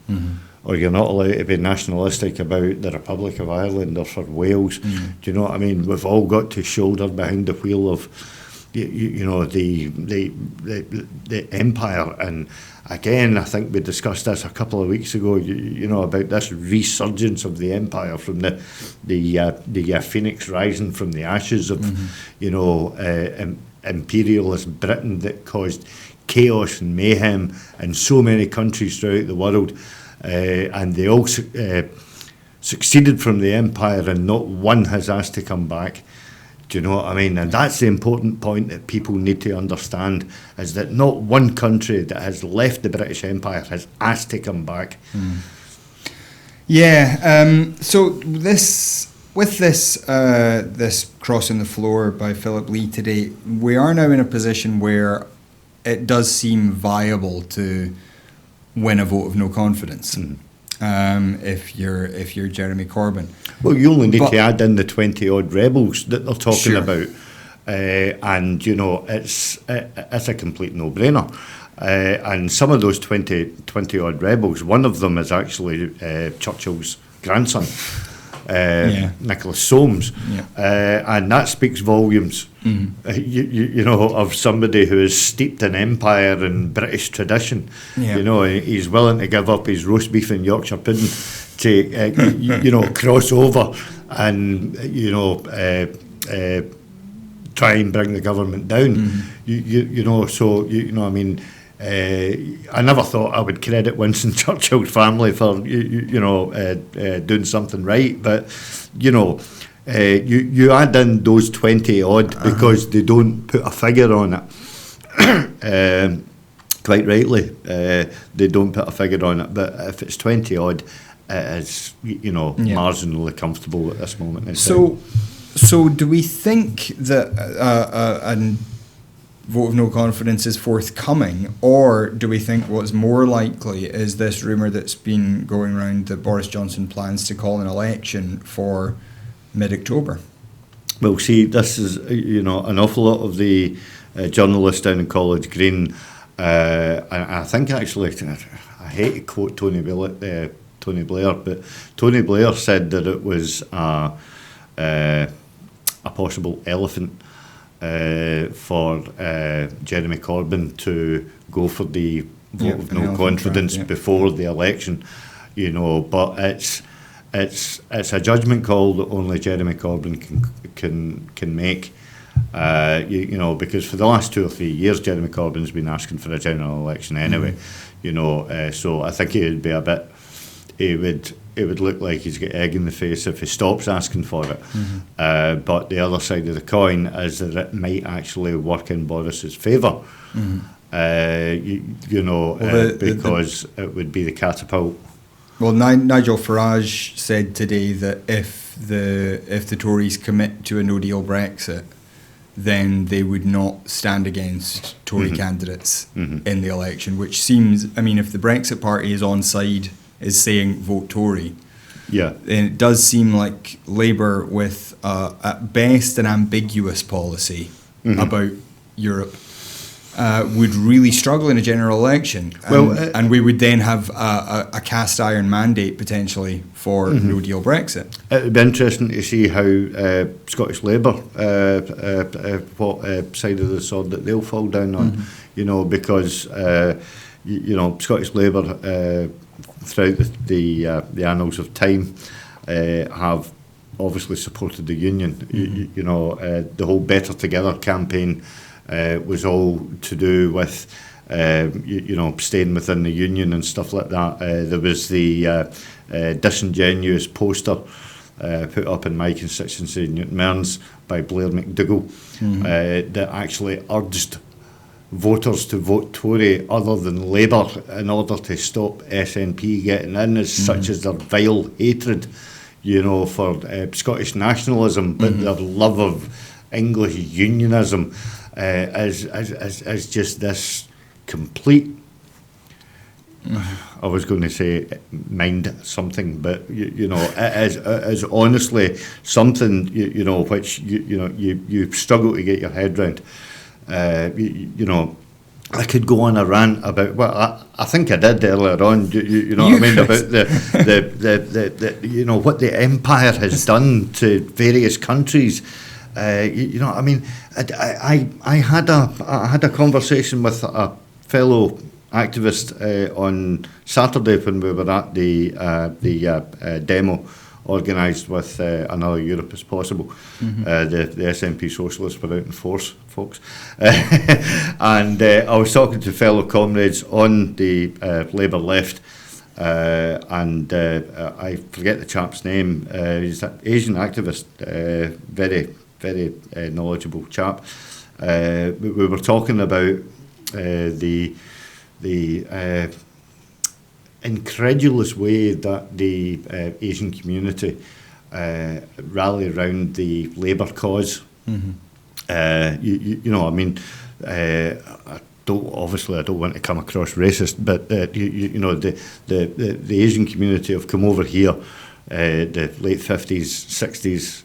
or you're not allowed to be nationalistic about the Republic of Ireland or for Wales. Do you know what I mean? We've all got to shoulder behind the wheel of the empire. And again, I think we discussed this a couple of weeks ago, about this resurgence of the empire from the phoenix rising from the ashes of imperialist Britain that caused chaos and mayhem in so many countries throughout the world, and they all succeeded from the empire, and not one has asked to come back. Do you know what I mean? And that's the important point that people need to understand, is that not one country that has left the British Empire has asked to come back. So this with this crossing the floor by Philip Lee today, we are now in a position where it does seem viable to win a vote of no confidence. If you're Jeremy Corbyn. Well, you only need to add in the 20-odd rebels that they're talking about, and you know it's a complete no-brainer. And some of those 20-odd rebels, one of them is actually Churchill's grandson, Nicholas Soames, and that speaks volumes. You know, of somebody who is steeped in empire and British tradition. You know, he's willing to give up his roast beef and Yorkshire pudding to you know, cross over and you know try and bring the government down. You know, so you know, I mean. I never thought I would credit Winston Churchill's family for you know doing something right, but you know you add in those 20 odd because they don't put a figure on it. Quite rightly, they don't put a figure on it. But if it's 20 odd, it is you know marginally comfortable at this moment in time. So do we think that a vote of no confidence is forthcoming, or do we think what's more likely is this rumour that's been going around that Boris Johnson plans to call an election for mid-October? Well, see, this is you know an awful lot of the journalists down in College Green, and I think actually I hate to quote Tony Blair, but Tony Blair said that it was a possible elephant for Jeremy Corbyn to go for the vote of no confidence before the election, you know. But it's a judgment call that only Jeremy Corbyn can make, you know, because for the last 2 or 3 years Jeremy Corbyn's been asking for a general election anyway, you know. So I think it would be a bit. It would look like he's got egg in the face if he stops asking for it. But the other side of the coin is that it might actually work in Boris's favour. You know, because it would be the catapult. Well, Nigel Farage said today that if the Tories commit to a no-deal Brexit, then they would not stand against Tory candidates in the election, which seems, I mean, if the Brexit party is on side, is saying vote Tory, then it does seem like Labour, with at best an ambiguous policy about Europe, would really struggle in a general election. And we would then have a cast iron mandate potentially for no deal Brexit. It would be interesting to see how Scottish Labour, what side of the sword that they'll fall down on, you know, because you know, Scottish Labour throughout the annals of time have obviously supported the union. You know, the whole Better Together campaign was all to do with you know, staying within the union and stuff like that. There was the disingenuous poster put up in my constituency, Newton Mearns, by Blair McDougall, that actually urged voters to vote Tory other than Labour in order to stop SNP getting in, as such as their vile hatred, you know, for Scottish nationalism, but their love of English unionism as just this complete, I was going to say mind something, but you know, it is honestly something you know, which you struggle to get your head round. You know, I could go on a rant about, well, I think I did earlier on. You know what I mean, about the you know, what the empire has done to various countries. You know, I mean, I had a conversation with a fellow activist on Saturday when we were at the demo organised with Another Europe is Possible. The SNP Socialists were out in force, folks. And I was talking to fellow comrades on the Labour left, and I forget the chap's name. He's an Asian activist, very, very knowledgeable chap. We were talking about the incredulous way that the Asian community rally around the Labour cause. You know, I mean, I don't want to come across racist, but you know, the Asian community have come over here, the late 50s, 60s,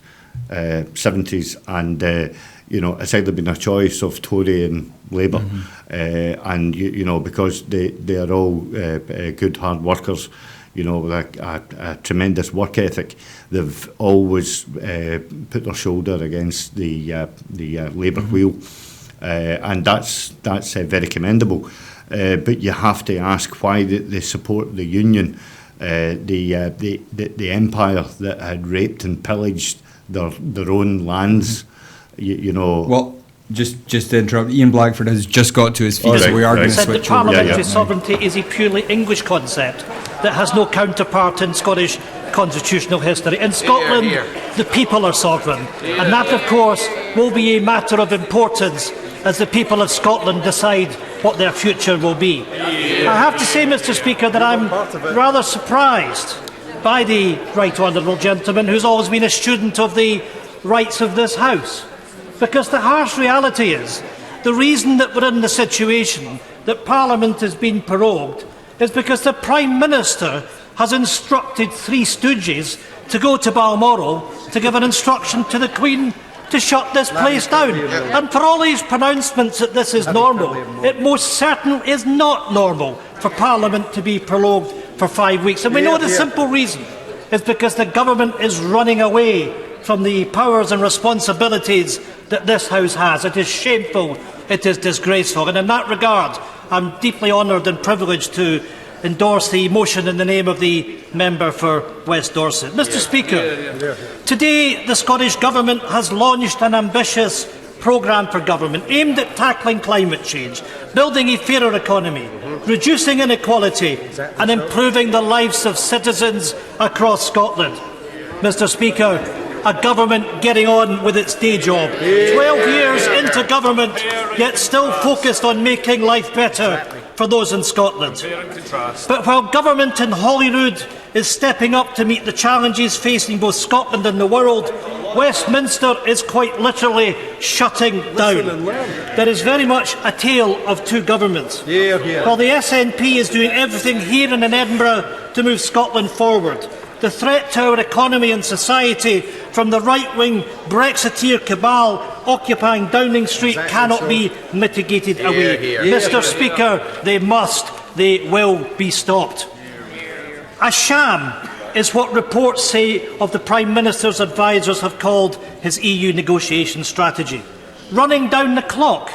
70s, and you know, it's either been a choice of Tory and Labour, and you know, because they are all good hard workers, you know, with a tremendous work ethic. They've always put their shoulder against the Labour wheel, and that's very commendable. But you have to ask why they support the Union, the empire that had raped and pillaged their own lands. You know. Well, just to interrupt, Ian Blackford has just got to his feet, so we are going to said switch that over. parliamentary sovereignty is a purely English concept that has no counterpart in Scottish constitutional history. In Scotland, the people are sovereign, and that, of course, will be a matter of importance as the people of Scotland decide what their future will be. I have to say, Mr. Speaker, that I'm rather surprised by the right honourable gentleman, who's always been a student of the rights of this House. Because the harsh reality is, the reason that we're in the situation that Parliament has been prorogued is because the Prime Minister has instructed three stooges to go to Balmoral to give an instruction to the Queen to shut this place down. And for all these pronouncements that this is normal, it most certainly is not normal for Parliament to be prorogued for 5 weeks. And we know the simple reason is because the government is running away from the powers and responsibilities that this House has. It is shameful, it is disgraceful, and in that regard I'm deeply honoured and privileged to endorse the motion in the name of the member for West Dorset. Mr. Speaker, today the Scottish Government has launched an ambitious programme for government aimed at tackling climate change, building a fairer economy, reducing inequality and improving the lives of citizens across Scotland. Mr. Speaker, a government getting on with its day job. 12 years into government, yet still focused on making life better for those in Scotland. But while government in Holyrood is stepping up to meet the challenges facing both Scotland and the world, Westminster is quite literally shutting down. There is very much a tale of two governments. While the SNP is doing everything here and in Edinburgh to move Scotland forward, the threat to our economy and society from the right-wing Brexiteer cabal occupying Downing Street cannot be mitigated away. Mr. Speaker, they will be stopped. A sham is what reports say of the Prime Minister's advisers have called his EU negotiation strategy. Running down the clock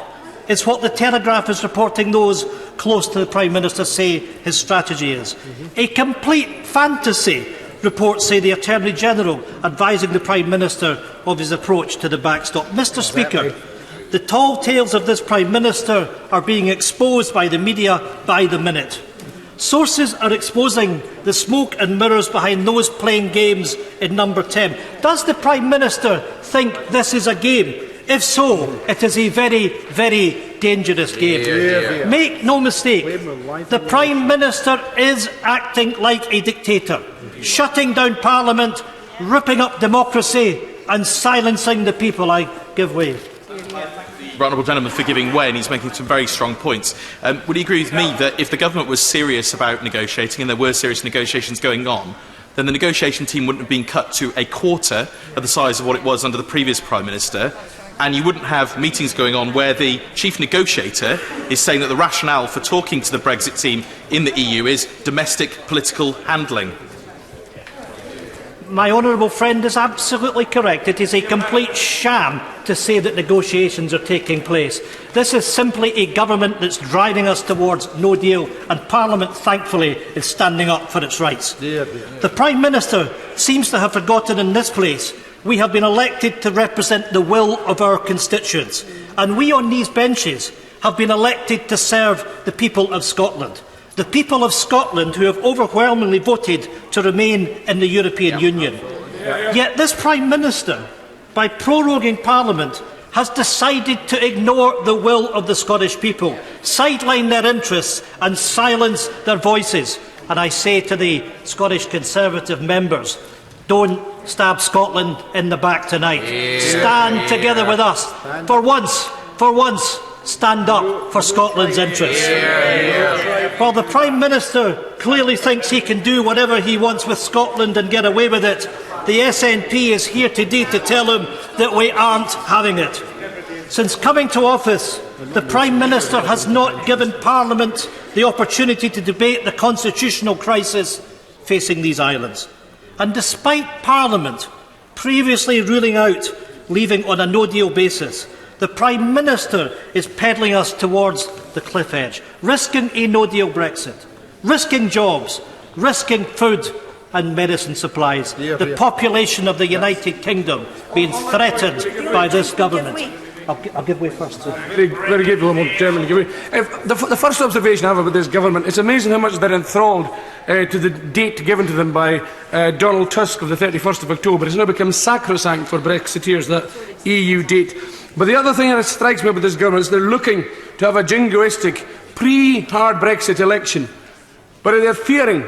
is what the Telegraph is reporting those close to the Prime Minister say his strategy is. A complete fantasy, reports say the Attorney-General advising the Prime Minister of his approach to the backstop. Mr. Speaker, the tall tales of this Prime Minister are being exposed by the media by the minute. Sources are exposing the smoke and mirrors behind those playing games in Number 10. Does the Prime Minister think this is a game? If so, it is a very, very dangerous game. Make no mistake, the Prime Minister is acting like a dictator, shutting down Parliament, ripping up democracy and silencing the people. I give way. Honourable gentleman for giving way, and he's making some very strong points. Would he agree with me that if the government was serious about negotiating, and there were serious negotiations going on, then the negotiation team wouldn't have been cut to a quarter of the size of what it was under the previous Prime Minister, and you wouldn't have meetings going on where the chief negotiator is saying that the rationale for talking to the Brexit team in the EU is domestic political handling? My honourable friend is absolutely correct. It is a complete sham to say that negotiations are taking place. This is simply a government that's driving us towards no deal, and Parliament, thankfully, is standing up for its rights. The Prime Minister seems to have forgotten in this place we have been elected to represent the will of our constituents, and we on these benches have been elected to serve the people of Scotland. The people of Scotland who have overwhelmingly voted to remain in the European Union. Yet this Prime Minister, by proroguing Parliament, has decided to ignore the will of the Scottish people, sideline their interests and silence their voices. And I say to the Scottish Conservative members, don't stab Scotland in the back tonight. Stand together with us. For once, stand up for Scotland's interests. While the Prime Minister clearly thinks he can do whatever he wants with Scotland and get away with it, the SNP is here today to tell him that we aren't having it. Since coming to office, the Prime Minister has not given Parliament the opportunity to debate the constitutional crisis facing these islands. And despite Parliament previously ruling out leaving on a no-deal basis, the Prime Minister is pedalling us towards the cliff edge, risking a no-deal Brexit, risking jobs, risking food and medicine supplies, the population of the United Kingdom being threatened by this government. I'll give way first. Very good, Chairman. The first observation I have about this government, it's amazing how much they're enthralled to the date given to them by Donald Tusk of the 31st of October. It's now become sacrosanct for Brexiteers, that EU date. But the other thing that strikes me about this government is they're looking to have a jingoistic pre-hard Brexit election. But they're fearing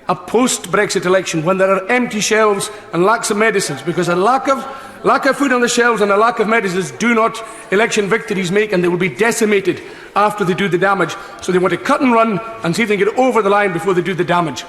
a post-Brexit election when there are empty shelves and lacks of medicines, because a lack of food on the shelves and a lack of medicines do not election victories make, and they will be decimated after they do the damage. So they want to cut and run and see if they can get over the line before they do the damage.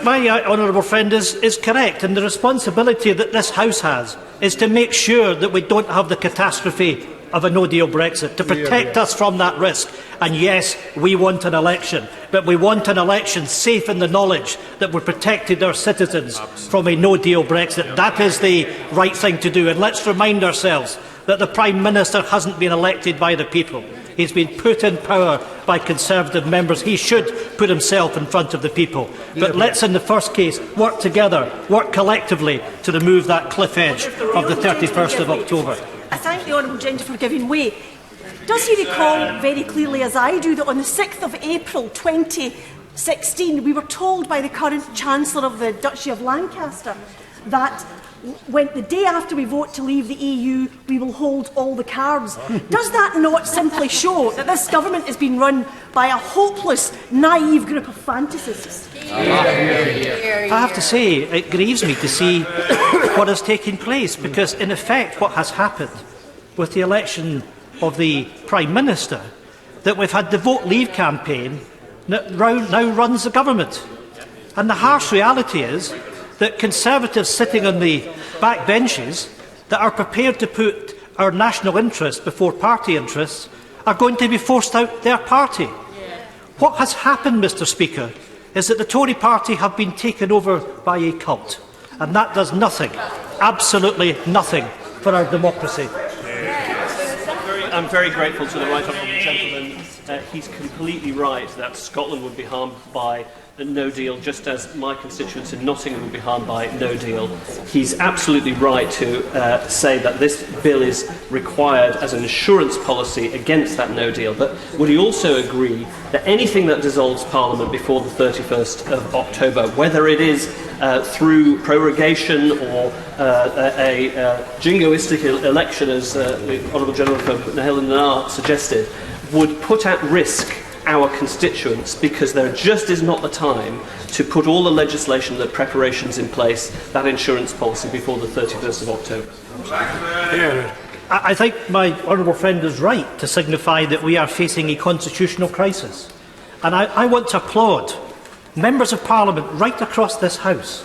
My honourable friend is correct, and the responsibility that this House has is to make sure that we don't have the catastrophe of a no-deal Brexit, to protect us from that risk. And yes, we want an election, but we want an election safe in the knowledge that we've protected our citizens from a no-deal Brexit. That is the right thing to do. And let's remind ourselves that the Prime Minister hasn't been elected by the people. He's been put in power by Conservative members. He should put himself in front of the people. But let's, in the first case, work together, work collectively to remove that cliff edge of the 31st of October. I thank the Honourable Gentleman for giving way. Does he recall very clearly, as I do, that on the 6th of April 2016 we were told by the current Chancellor of the Duchy of Lancaster that when the day after we vote to leave the EU, we will hold all the cards? Does that not simply show that this government is being run by a hopeless, naive group of fantasists? I have to say, it grieves me to see what has taken place, because in effect what has happened with the election of the Prime Minister, that we've had the Vote Leave campaign that now runs the government. And the harsh reality is that Conservatives sitting on the back benches that are prepared to put our national interest before party interests are going to be forced out their party. What has happened, Mr Speaker, is that the Tory party have been taken over by a cult, and that does nothing, absolutely nothing, for our democracy. I'm very grateful to the right honourable gentleman. He's completely right that Scotland would be harmed by a no deal, just as my constituents in Nottingham would be harmed by no deal. He's absolutely right to say that this bill is required as an insurance policy against that no deal. But would he also agree that anything that dissolves Parliament before the 31st of October, whether it is through prorogation or a jingoistic election, as the Honourable Gentleman from Nahel Nar suggested, would put at risk our constituents, because there just is not the time to put all the legislation, the preparations in place, that insurance policy before the 31st of October. I think my honourable friend is right to signify that we are facing a constitutional crisis. And I want to applaud members of Parliament right across this House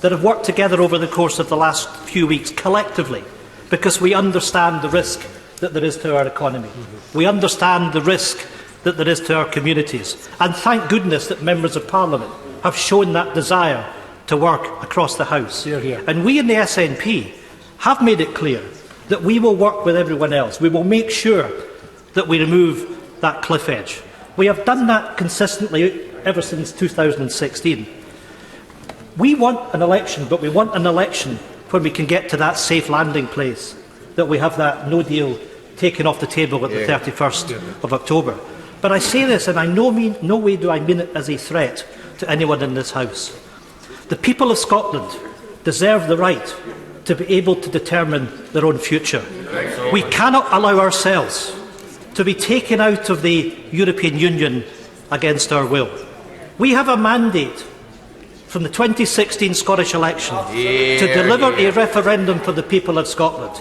that have worked together over the course of the last few weeks collectively, because we understand the risk that there is to our economy. We understand the risk that there is to our communities. And thank goodness that members of Parliament have shown that desire to work across the House. And we in the SNP have made it clear that we will work with everyone else. We will make sure that we remove that cliff edge. We have done that consistently ever since 2016. We want an election, but we want an election where we can get to that safe landing place, that we have that no deal taken off the table at the 31st of October. But I say this, and no way do I mean it as a threat to anyone in this House. The people of Scotland deserve the right to be able to determine their own future. We cannot allow ourselves to be taken out of the European Union against our will. We have a mandate from the 2016 Scottish election to deliver a referendum for the people of Scotland.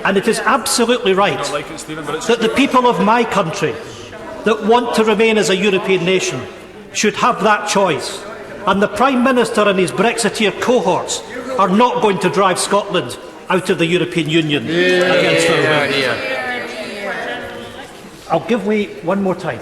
And it is absolutely right that the people of my country that want to remain as a European nation should have that choice. And the Prime Minister and his Brexiteer cohorts are not going to drive Scotland out of the European Union against their will. I'll give way one more time.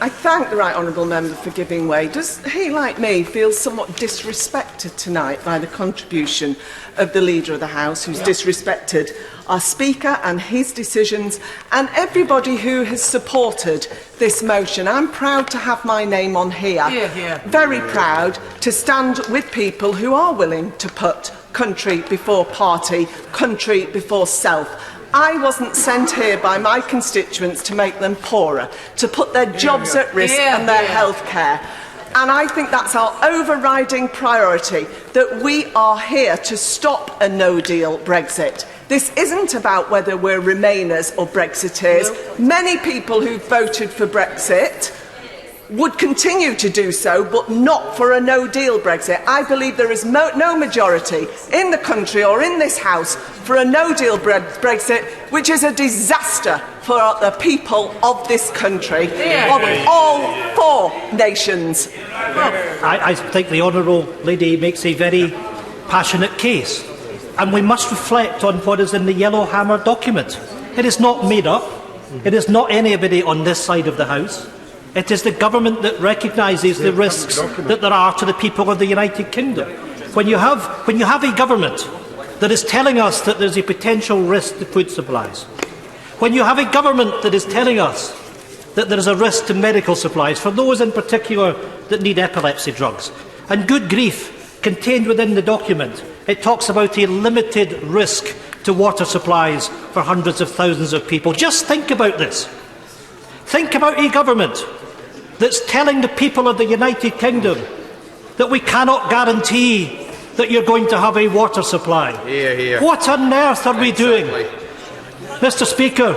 I thank the Right Honourable Member for giving way. Does he, like me, feel somewhat disrespected tonight by the contribution of the Leader of the House, who's disrespected our Speaker and his decisions, and everybody who has supported this motion? I'm proud to have my name on here. Very proud to stand with people who are willing to put country before party, country before self. I wasn't sent here by my constituents to make them poorer, to put their jobs at risk and their health care. And I think that's our overriding priority, that we are here to stop a no-deal Brexit. This isn't about whether we're Remainers or Brexiteers. Many people who voted for Brexit would continue to do so, but not for a no-deal Brexit. I believe there is no majority in the country or in this House for a no-deal Brexit, which is a disaster for the people of this country, of all four nations. I think the Honourable Lady makes a very passionate case, and we must reflect on what is in the Yellowhammer document. It is not made up. It is not anybody on this side of the House. It is the government that recognises the risks that there are to the people of the United Kingdom. When you have a government that is telling us that there is a potential risk to food supplies, when you have a government that is telling us that there is a risk to medical supplies, for those in particular that need epilepsy drugs, and good grief, contained within the document, it talks about a limited risk to water supplies for hundreds of thousands of people. Just think about this. Think about a government that's telling the people of the United Kingdom that we cannot guarantee that you're going to have a water supply. What on earth are we doing? Mr. Speaker,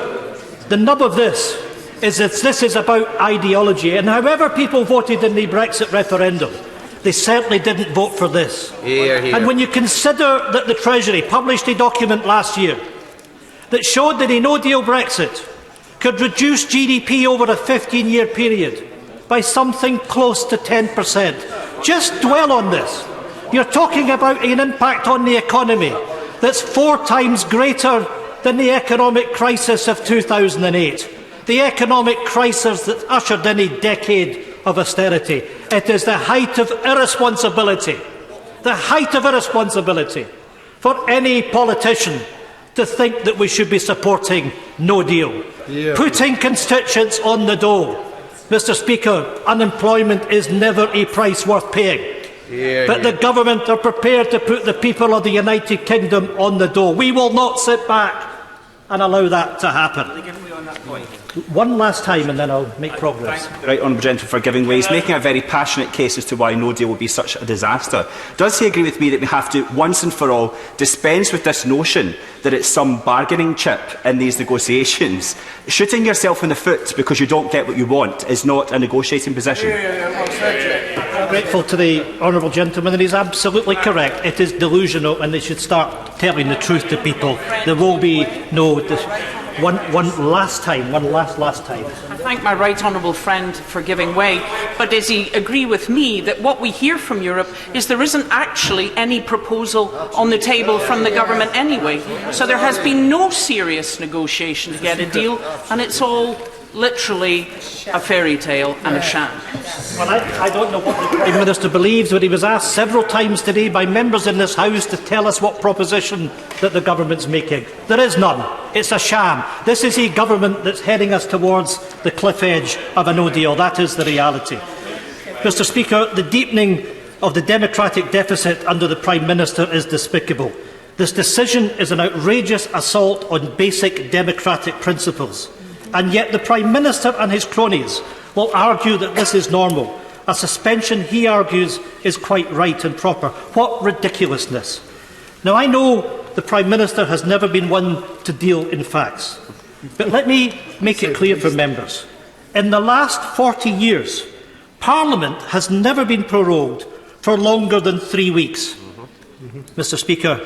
the nub of this is that this is about ideology, and however people voted in the Brexit referendum, they certainly didn't vote for this. And when you consider that the Treasury published a document last year that showed that a no-deal Brexit could reduce GDP over a 15-year period by something close to 10%. Just dwell on this. You're talking about an impact on the economy that's 4 times greater than the economic crisis of 2008, the economic crisis that ushered in a decade of austerity. It is the height of irresponsibility for any politician to think that we should be supporting no deal. Putting constituents on the dole. Mr. Speaker, unemployment is never a price worth paying. But the government are prepared to put the people of the United Kingdom on the dole. We will not sit back and allow that to happen. One last time and then I'll make progress. Right Honourable Gentleman for giving way. He's making a very passionate case as to why no deal will be such a disaster. Does he agree with me that we have to, once and for all, dispense with this notion that it's some bargaining chip in these negotiations? Shooting yourself in the foot because you don't get what you want is not a negotiating position. I'm grateful to the Honourable Gentleman, and he's absolutely correct. It is delusional, and they should start telling the truth to people. There will be no... One last time. I thank my right honourable friend for giving way, but does he agree with me that what we hear from Europe is there isn't actually any proposal on the table from the government anyway? So there has been no serious negotiation to get a deal, and it's all literally a fairy tale and a sham. Well, I don't know what the Prime Minister believes, but he was asked several times today by members in this House to tell us what proposition that the government's making. There is none. It's a sham. This is a government that's heading us towards the cliff edge of a no deal. That is the reality. Mr. Speaker, the deepening of the democratic deficit under the Prime Minister is despicable. This decision is an outrageous assault on basic democratic principles. And yet the Prime Minister and his cronies will argue that this is normal. A suspension, he argues, is quite right and proper. What ridiculousness. Now, I know the Prime Minister has never been one to deal in facts. But let me make it clear for members. In the last 40 years, Parliament has never been prorogued for longer than 3 weeks. Mr. Speaker,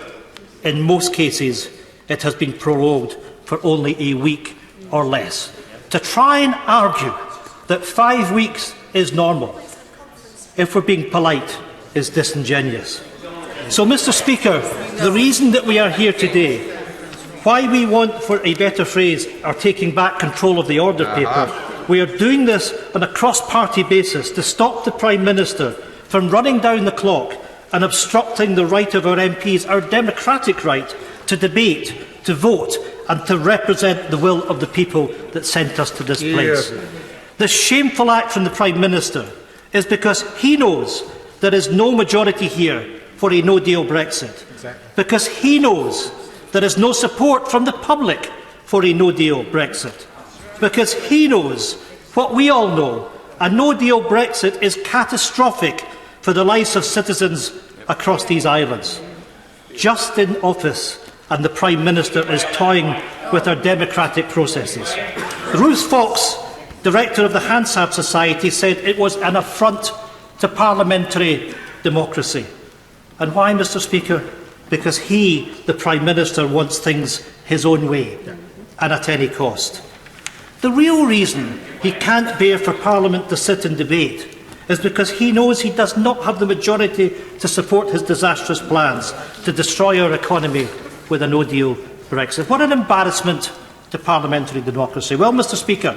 in most cases, it has been prorogued for only a week or less. To try and argue that 5 weeks is normal, if we're being polite, is disingenuous. So, Mr. Speaker, the reason that we are here today, why we want, for a better phrase, are taking back control of the order paper, we are doing this on a cross-party basis to stop the Prime Minister from running down the clock and obstructing the right of our MPs, our democratic right to debate, to vote and to represent the will of the people that sent us to this place. This shameful act from the Prime Minister is because he knows there is no majority here for a no-deal Brexit, because he knows there is no support from the public for a no-deal Brexit, because he knows what we all know, a no-deal Brexit is catastrophic for the lives of citizens across these islands. Just in office, and the Prime Minister is toying with our democratic processes. Ruth Fox, Director of the Hansard Society, said it was an affront to parliamentary democracy. And why, Mr. Speaker? Because he, the Prime Minister, wants things his own way and at any cost. The real reason he can't bear for Parliament to sit and debate is because he knows he does not have the majority to support his disastrous plans to destroy our economy with a no-deal Brexit. What an embarrassment to parliamentary democracy. Well, Mr. Speaker,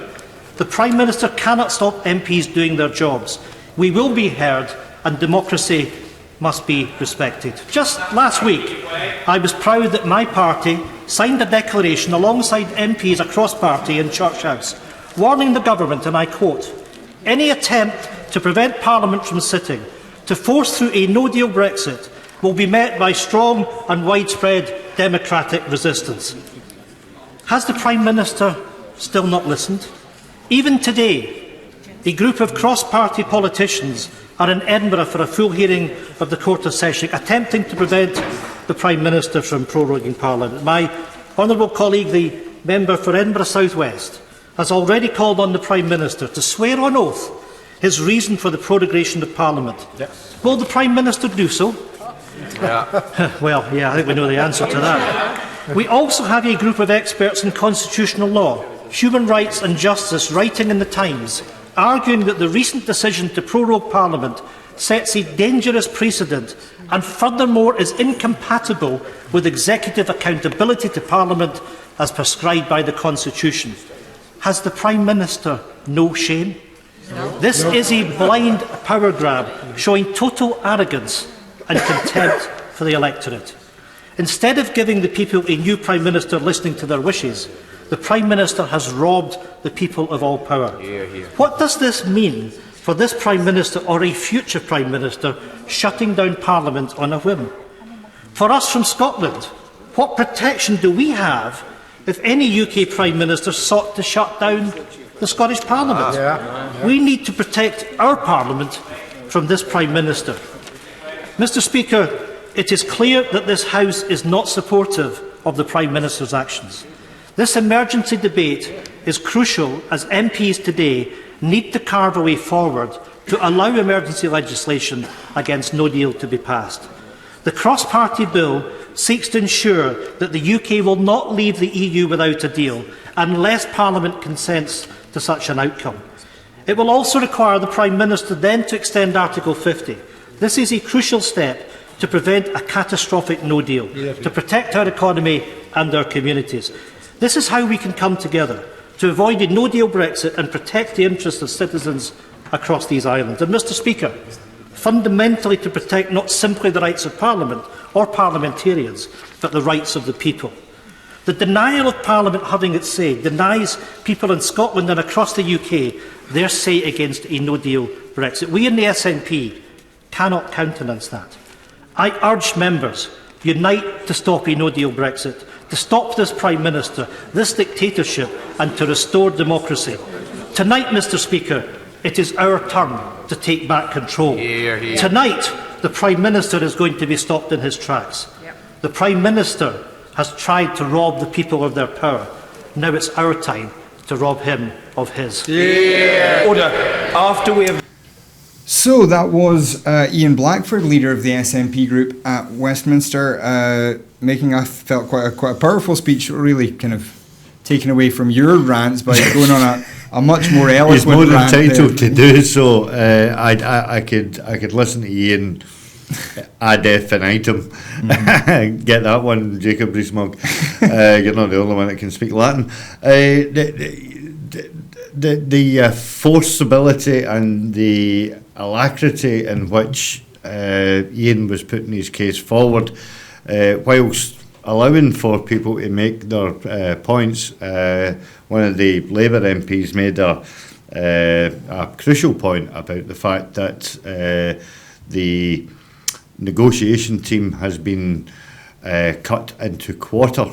the Prime Minister cannot stop MPs doing their jobs. We will be heard and democracy must be respected. Just last week, I was proud that my party signed a declaration alongside MPs across party in Church House, warning the government, and I quote, "Any attempt to prevent Parliament from sitting, to force through a no-deal Brexit, will be met by strong and widespread democratic resistance." Has the Prime Minister still not listened? Even today, a group of cross-party politicians are in Edinburgh for a full hearing of the Court of Session, attempting to prevent the Prime Minister from proroguing Parliament. My honourable colleague, the member for Edinburgh South West, has already called on the Prime Minister to swear on oath his reason for the prorogation of Parliament. Will the Prime Minister do so? Well, I think we know the answer to that. We also have a group of experts in constitutional law, human rights and justice writing in the Times, arguing that the recent decision to prorogue Parliament sets a dangerous precedent and furthermore is incompatible with executive accountability to Parliament as prescribed by the Constitution. Has the Prime Minister no shame? This is a blind power grab, showing total arrogance and contempt for the electorate. Instead of giving the people a new Prime Minister listening to their wishes, the Prime Minister has robbed the people of all power. What does this mean for this Prime Minister or a future Prime Minister shutting down Parliament on a whim? For us from Scotland, what protection do we have if any UK Prime Minister sought to shut down the Scottish Parliament? We need to protect our Parliament from this Prime Minister. Mr. Speaker, it is clear that this House is not supportive of the Prime Minister's actions. This emergency debate is crucial as MPs today need to carve a way forward to allow emergency legislation against no deal to be passed. The cross-party bill seeks to ensure that the UK will not leave the EU without a deal unless Parliament consents to such an outcome. It will also require the Prime Minister then to extend Article 50. This is a crucial step to prevent a catastrophic no deal, to protect our economy and our communities. This is how we can come together to avoid a no-deal Brexit and protect the interests of citizens across these islands. And, Mr. Speaker, fundamentally to protect not simply the rights of Parliament or parliamentarians, but the rights of the people. The denial of Parliament having its say denies people in Scotland and across the UK their say against a no-deal Brexit. We in the SNP cannot countenance that. I urge members, unite to stop a no-deal Brexit, to stop this Prime Minister, this dictatorship, and to restore democracy. Tonight, Mr. Speaker, it is our turn to take back control. Tonight, the Prime Minister is going to be stopped in his tracks. The Prime Minister has tried to rob the people of their power. Now it's our time to rob him of his. Order. After we have So that was Ian Blackford, leader of the SNP group at Westminster, making, I felt, quite a powerful speech, really kind of taken away from your rants by going on a much more eloquent He's more rant entitled there. to do so. I could listen to Ian ad infinitum. Get that one, Jacob Rees-Mogg. You're not the only one that can speak Latin. The forcibility and the alacrity in which Ian was putting his case forward, whilst allowing for people to make their points, one of the Labour MPs made a crucial point about the fact that the negotiation team has been cut into quarter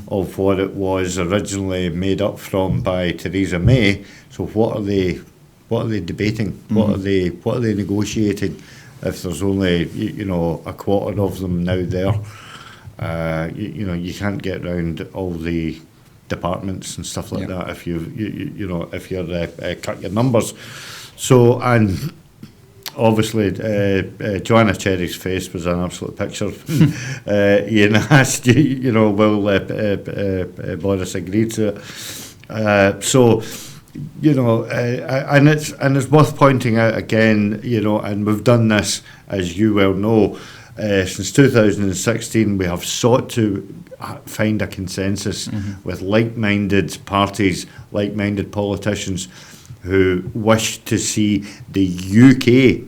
of what it was originally made up from by Theresa May. So what are they debating? What are they negotiating? If there's only a quarter of them now there, you can't get around all the departments and stuff like that if if you're cut your numbers. So and. Obviously, Joanna Cherry's face was an absolute picture. Ian asked, will Boris agree to it? And it's worth pointing out again, and we've done this, as you well know, since 2016. We have sought to find a consensus with like-minded parties, like-minded politicians, who wish to see the UK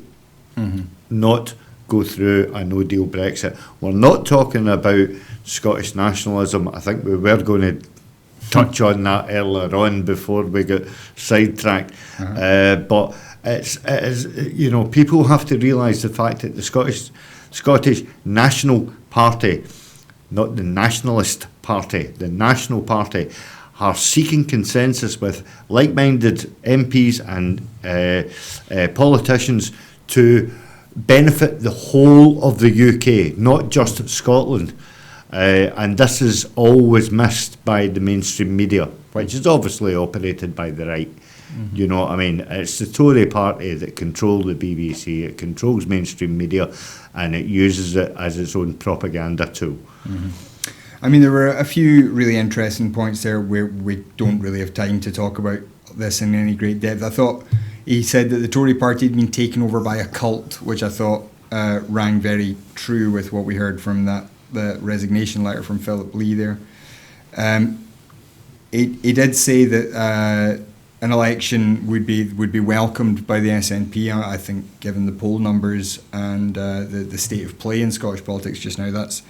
not go through a no-deal Brexit. We're not talking about Scottish nationalism. I think we were going to touch on that earlier on before we got sidetracked. But it is, people have to realise the fact that the Scottish National Party, not the Nationalist Party, the National Party, are seeking consensus with like-minded MPs and politicians to benefit the whole of the UK, not just Scotland. And this is always missed by the mainstream media, which is obviously operated by the right. You know what I mean? It's the Tory party that control the BBC, it controls mainstream media, and it uses it as its own propaganda tool. I mean, there were a few really interesting points there where we don't really have time to talk about this in any great depth. I thought he said that the Tory party had been taken over by a cult, which I thought rang very true with what we heard from the resignation letter from Philip Lee there. He did say that an election would be welcomed by the SNP. I think, given the poll numbers and the state of play in Scottish politics just now, that's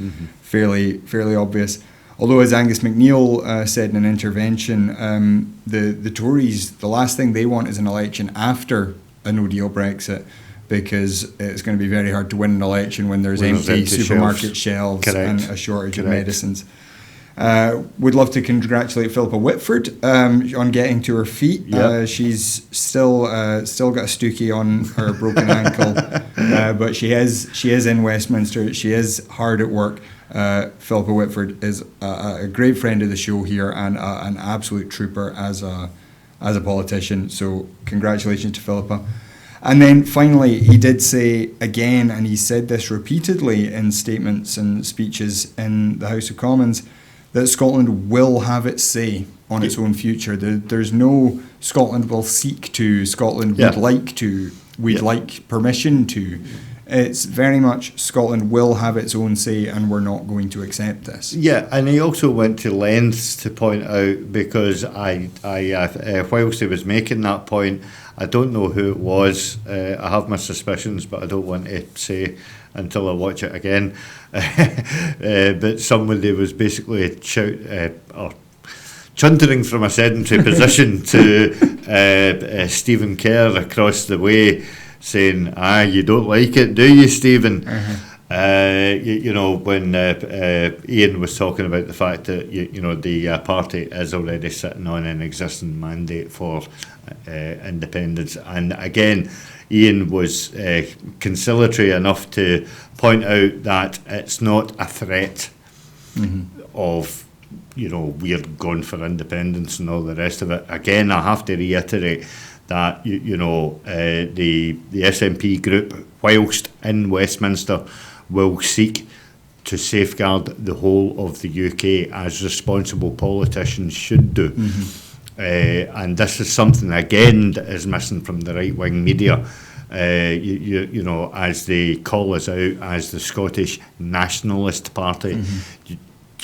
fairly obvious. Although, as Angus MacNeil said in an intervention, the Tories, the last thing they want is an election after a no-deal Brexit, because it's going to be very hard to win an election when there's empty supermarket shelves and a shortage of medicines. Would love to congratulate Philippa Whitford on getting to her feet. She's still got a stookie on her broken ankle, but she is in Westminster. She is hard at work. Philippa Whitford is a great friend of the show here and an absolute trooper as a politician. So congratulations to Philippa. And then finally, he did say again, and he said this repeatedly in statements and speeches in the House of Commons, that Scotland will have its say on its own future. There's no Scotland will seek to, Scotland would like to, we'd like permission to. It's very much Scotland will have its own say and we're not going to accept this. Yeah, and he also went to lengths to point out, because I whilst he was making that point, I don't know who it was. I have my suspicions, but I don't want to say until I watch it again. But somebody was basically chuntering from a sedentary position to Stephen Kerr across the way, saying, you don't like it, do you, Stephen? When Ian was talking about the fact that the party is already sitting on an existing mandate for independence, and again Ian was conciliatory enough to point out that it's not a threat of we're going for independence and all the rest of it. Again, I have to reiterate that the SNP group, whilst in Westminster, will seek to safeguard the whole of the UK as responsible politicians should do. And this is something again that is missing from the right-wing media. As they call us out as the Scottish Nationalist Party,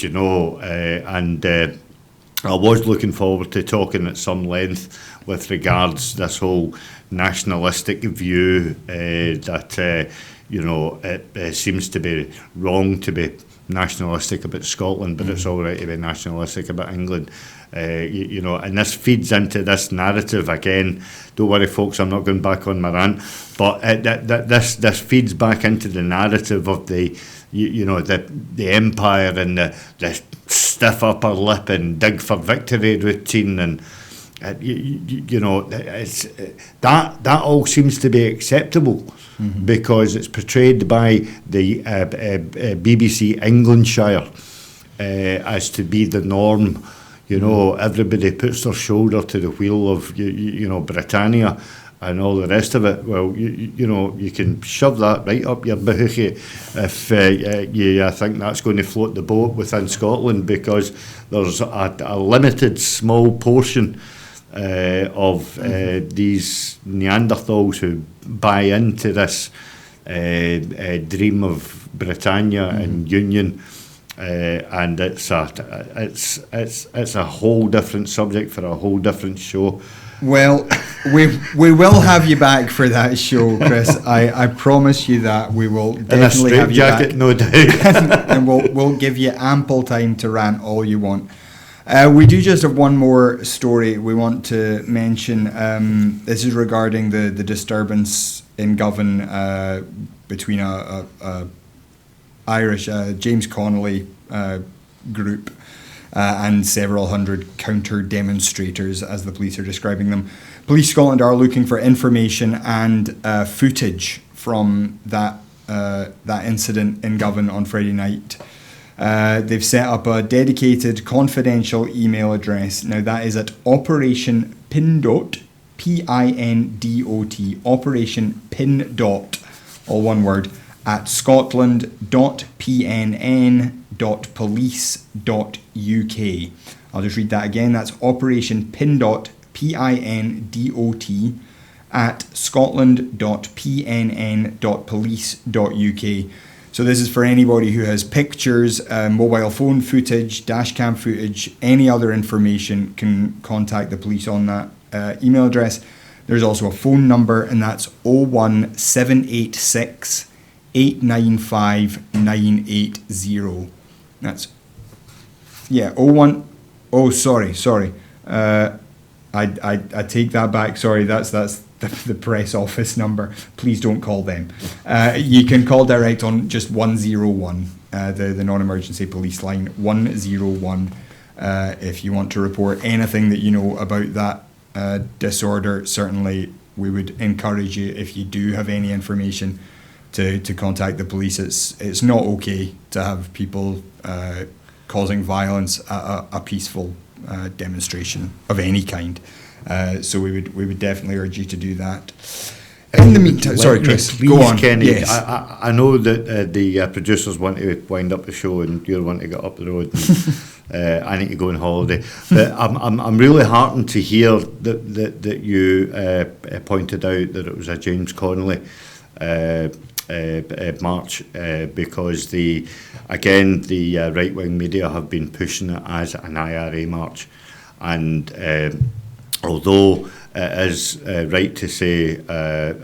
and I was looking forward to talking at some length with regards this whole nationalistic view that it seems to be wrong to be nationalistic about Scotland, but it's all right to be nationalistic about England. And this feeds into this narrative again. Don't worry, folks, I'm not going back on my rant, but this feeds back into the narrative of the empire and the stiff upper lip and dig for victory routine, and it's that all seems to be acceptable. Because it's portrayed by the BBC Englandshire as to be the norm. Everybody puts their shoulder to the wheel of Britannia and all the rest of it. Well, you can shove that right up your bahookie if you think that's going to float the boat within Scotland, because there's a limited small portion of these Neanderthals who buy into this dream of Britannia and union, and it's a whole different subject for a whole different show. Well, we will have you back for that show, Chris. I promise you that we will definitely have you back. No doubt. And we'll give you ample time to rant all you want. We do just have one more story we want to mention. This is regarding the disturbance in Govan between a Irish James Connolly group and several hundred counter demonstrators, as the police are describing them. Police Scotland are looking for information and footage from that incident in Govan on Friday night. They've set up a dedicated confidential email address. Now that is at Operation Pindot, Pindot, Operation Pindot, all one word, at scotland.pnn.police.uk. I'll just read that again. That's Operation Pindot, Pindot, at scotland.pnn.police.uk. So this is for anybody who has pictures, mobile phone footage, dash cam footage, any other information, can contact the police on that email address. There's also a phone number, and that's 01786 895 980. That's, yeah, 01, oh, sorry. I take that back, sorry, that's the press office number. Please don't call them. You can call direct on just 101, the non-emergency police line, 101, if you want to report anything that you know about that disorder. Certainly, we would encourage you, if you do have any information, to contact the police. It's not okay to have people causing violence at a peaceful demonstration of any kind. So we would definitely urge you to do that. In the meantime, sorry, Chris, please, go on. Kenny, yes. I know that the producers want to wind up the show and you want to get up the road. And, I need to go on holiday, but I'm really heartened to hear that you pointed out that it was a James Connolly march, because the right wing media have been pushing it as an IRA march, and although it is right to say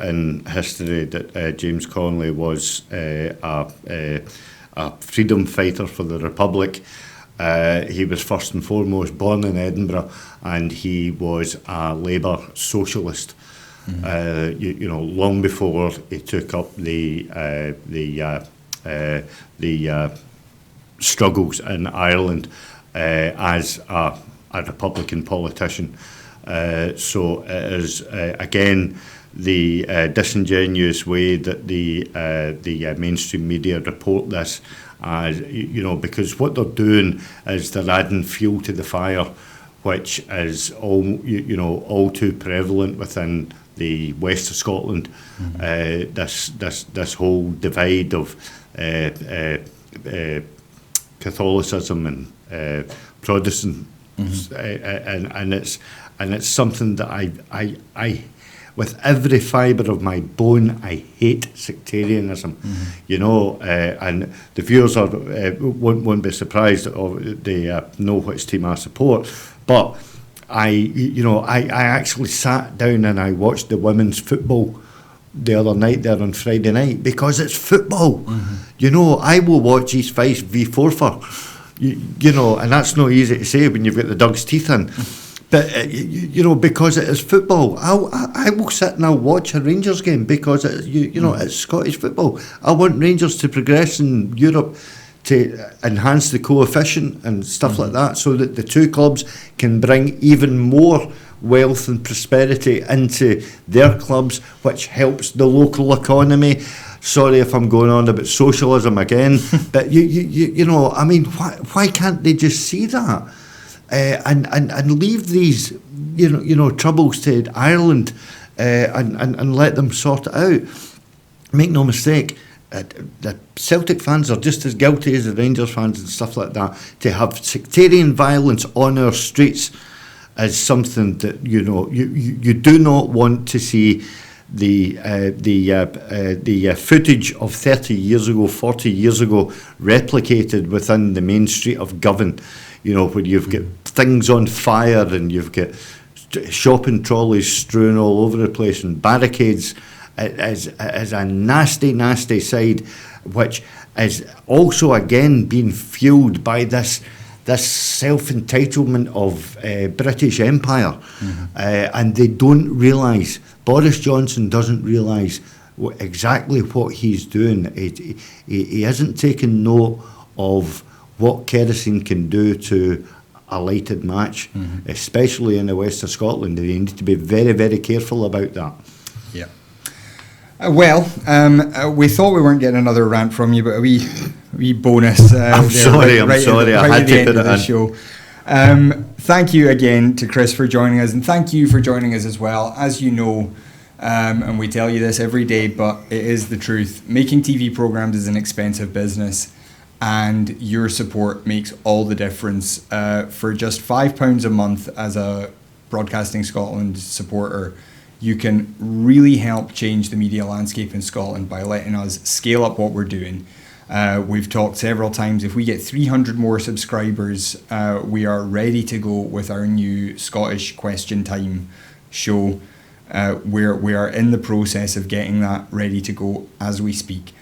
in history that James Connolly was a freedom fighter for the Republic, he was first and foremost born in Edinburgh, and he was a Labour socialist. Long before he took up the struggles in Ireland as a Republican politician. So it is again the disingenuous way that the mainstream media report this, as because what they're doing is they're adding fuel to the fire, which is all too prevalent within the west of Scotland. This whole divide of Catholicism and Protestant, and it's something that I with every fibre of my bone, I hate sectarianism. And the viewers won't be surprised, or they know which team I support. But I actually sat down and I watched the women's football the other night there on Friday night because it's football. I will watch East Fife v Forfar, and that's not easy to say when you've got the dog's teeth in. But because it is football, I will sit and I'll watch a Rangers game because it's Scottish football. I want Rangers to progress in Europe, to enhance the coefficient and stuff like that, so that the two clubs can bring even more wealth and prosperity into their clubs, which helps the local economy. Sorry if I'm going on about socialism again, but why can't they just see that? And leave these troubles to Ireland and let them sort it out. Make no mistake, the Celtic fans are just as guilty as the Rangers fans and stuff like that. To have sectarian violence on our streets is something that you do not want to see. The footage of 30 years ago, 40 years ago replicated within the main street of Govan. Where you've got things on fire and you've got shopping trolleys strewn all over the place and barricades. It is a nasty, nasty side, which is also again being fueled by this self-entitlement of British Empire. And they don't realise, Boris Johnson doesn't realise exactly what he's doing. He hasn't taken note of what kerosene can do to a lighted match, especially in the west of Scotland. They need to be very, very careful about that. Yeah. We thought we weren't getting another rant from you, but a wee bonus. I'm sorry. I had to put it in. Show. Thank you again to Chris for joining us, and thank you for joining us as well. As you know, and we tell you this every day, but it is the truth. Making TV programmes is an expensive business, and your support makes all the difference. For just £5 a month as a Broadcasting Scotland supporter, you can really help change the media landscape in Scotland by letting us scale up what we're doing. We've talked several times, if we get 300 more subscribers, we are ready to go with our new Scottish Question Time show. We are in the process of getting that ready to go as we speak.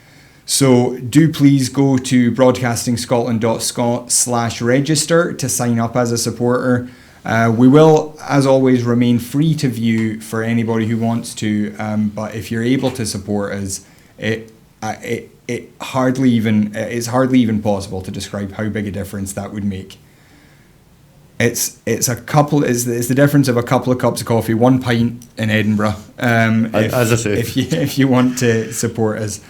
So do please go to broadcastingscotland.scot/register to sign up as a supporter. We will, as always, remain free to view for anybody who wants to. But if you're able to support us, it's hardly even possible to describe how big a difference that would make. It's the difference of a couple of cups of coffee, 1 pint in Edinburgh. As I say, if you want to support us.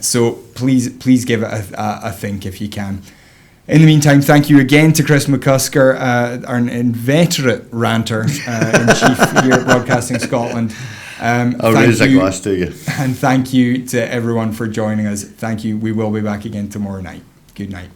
So please give it a think if you can. In the meantime, thank you again to Chris McCusker, our inveterate ranter in chief here at Broadcasting Scotland. I'll raise a glass to you. And thank you to everyone for joining us. Thank you. We will be back again tomorrow night. Good night.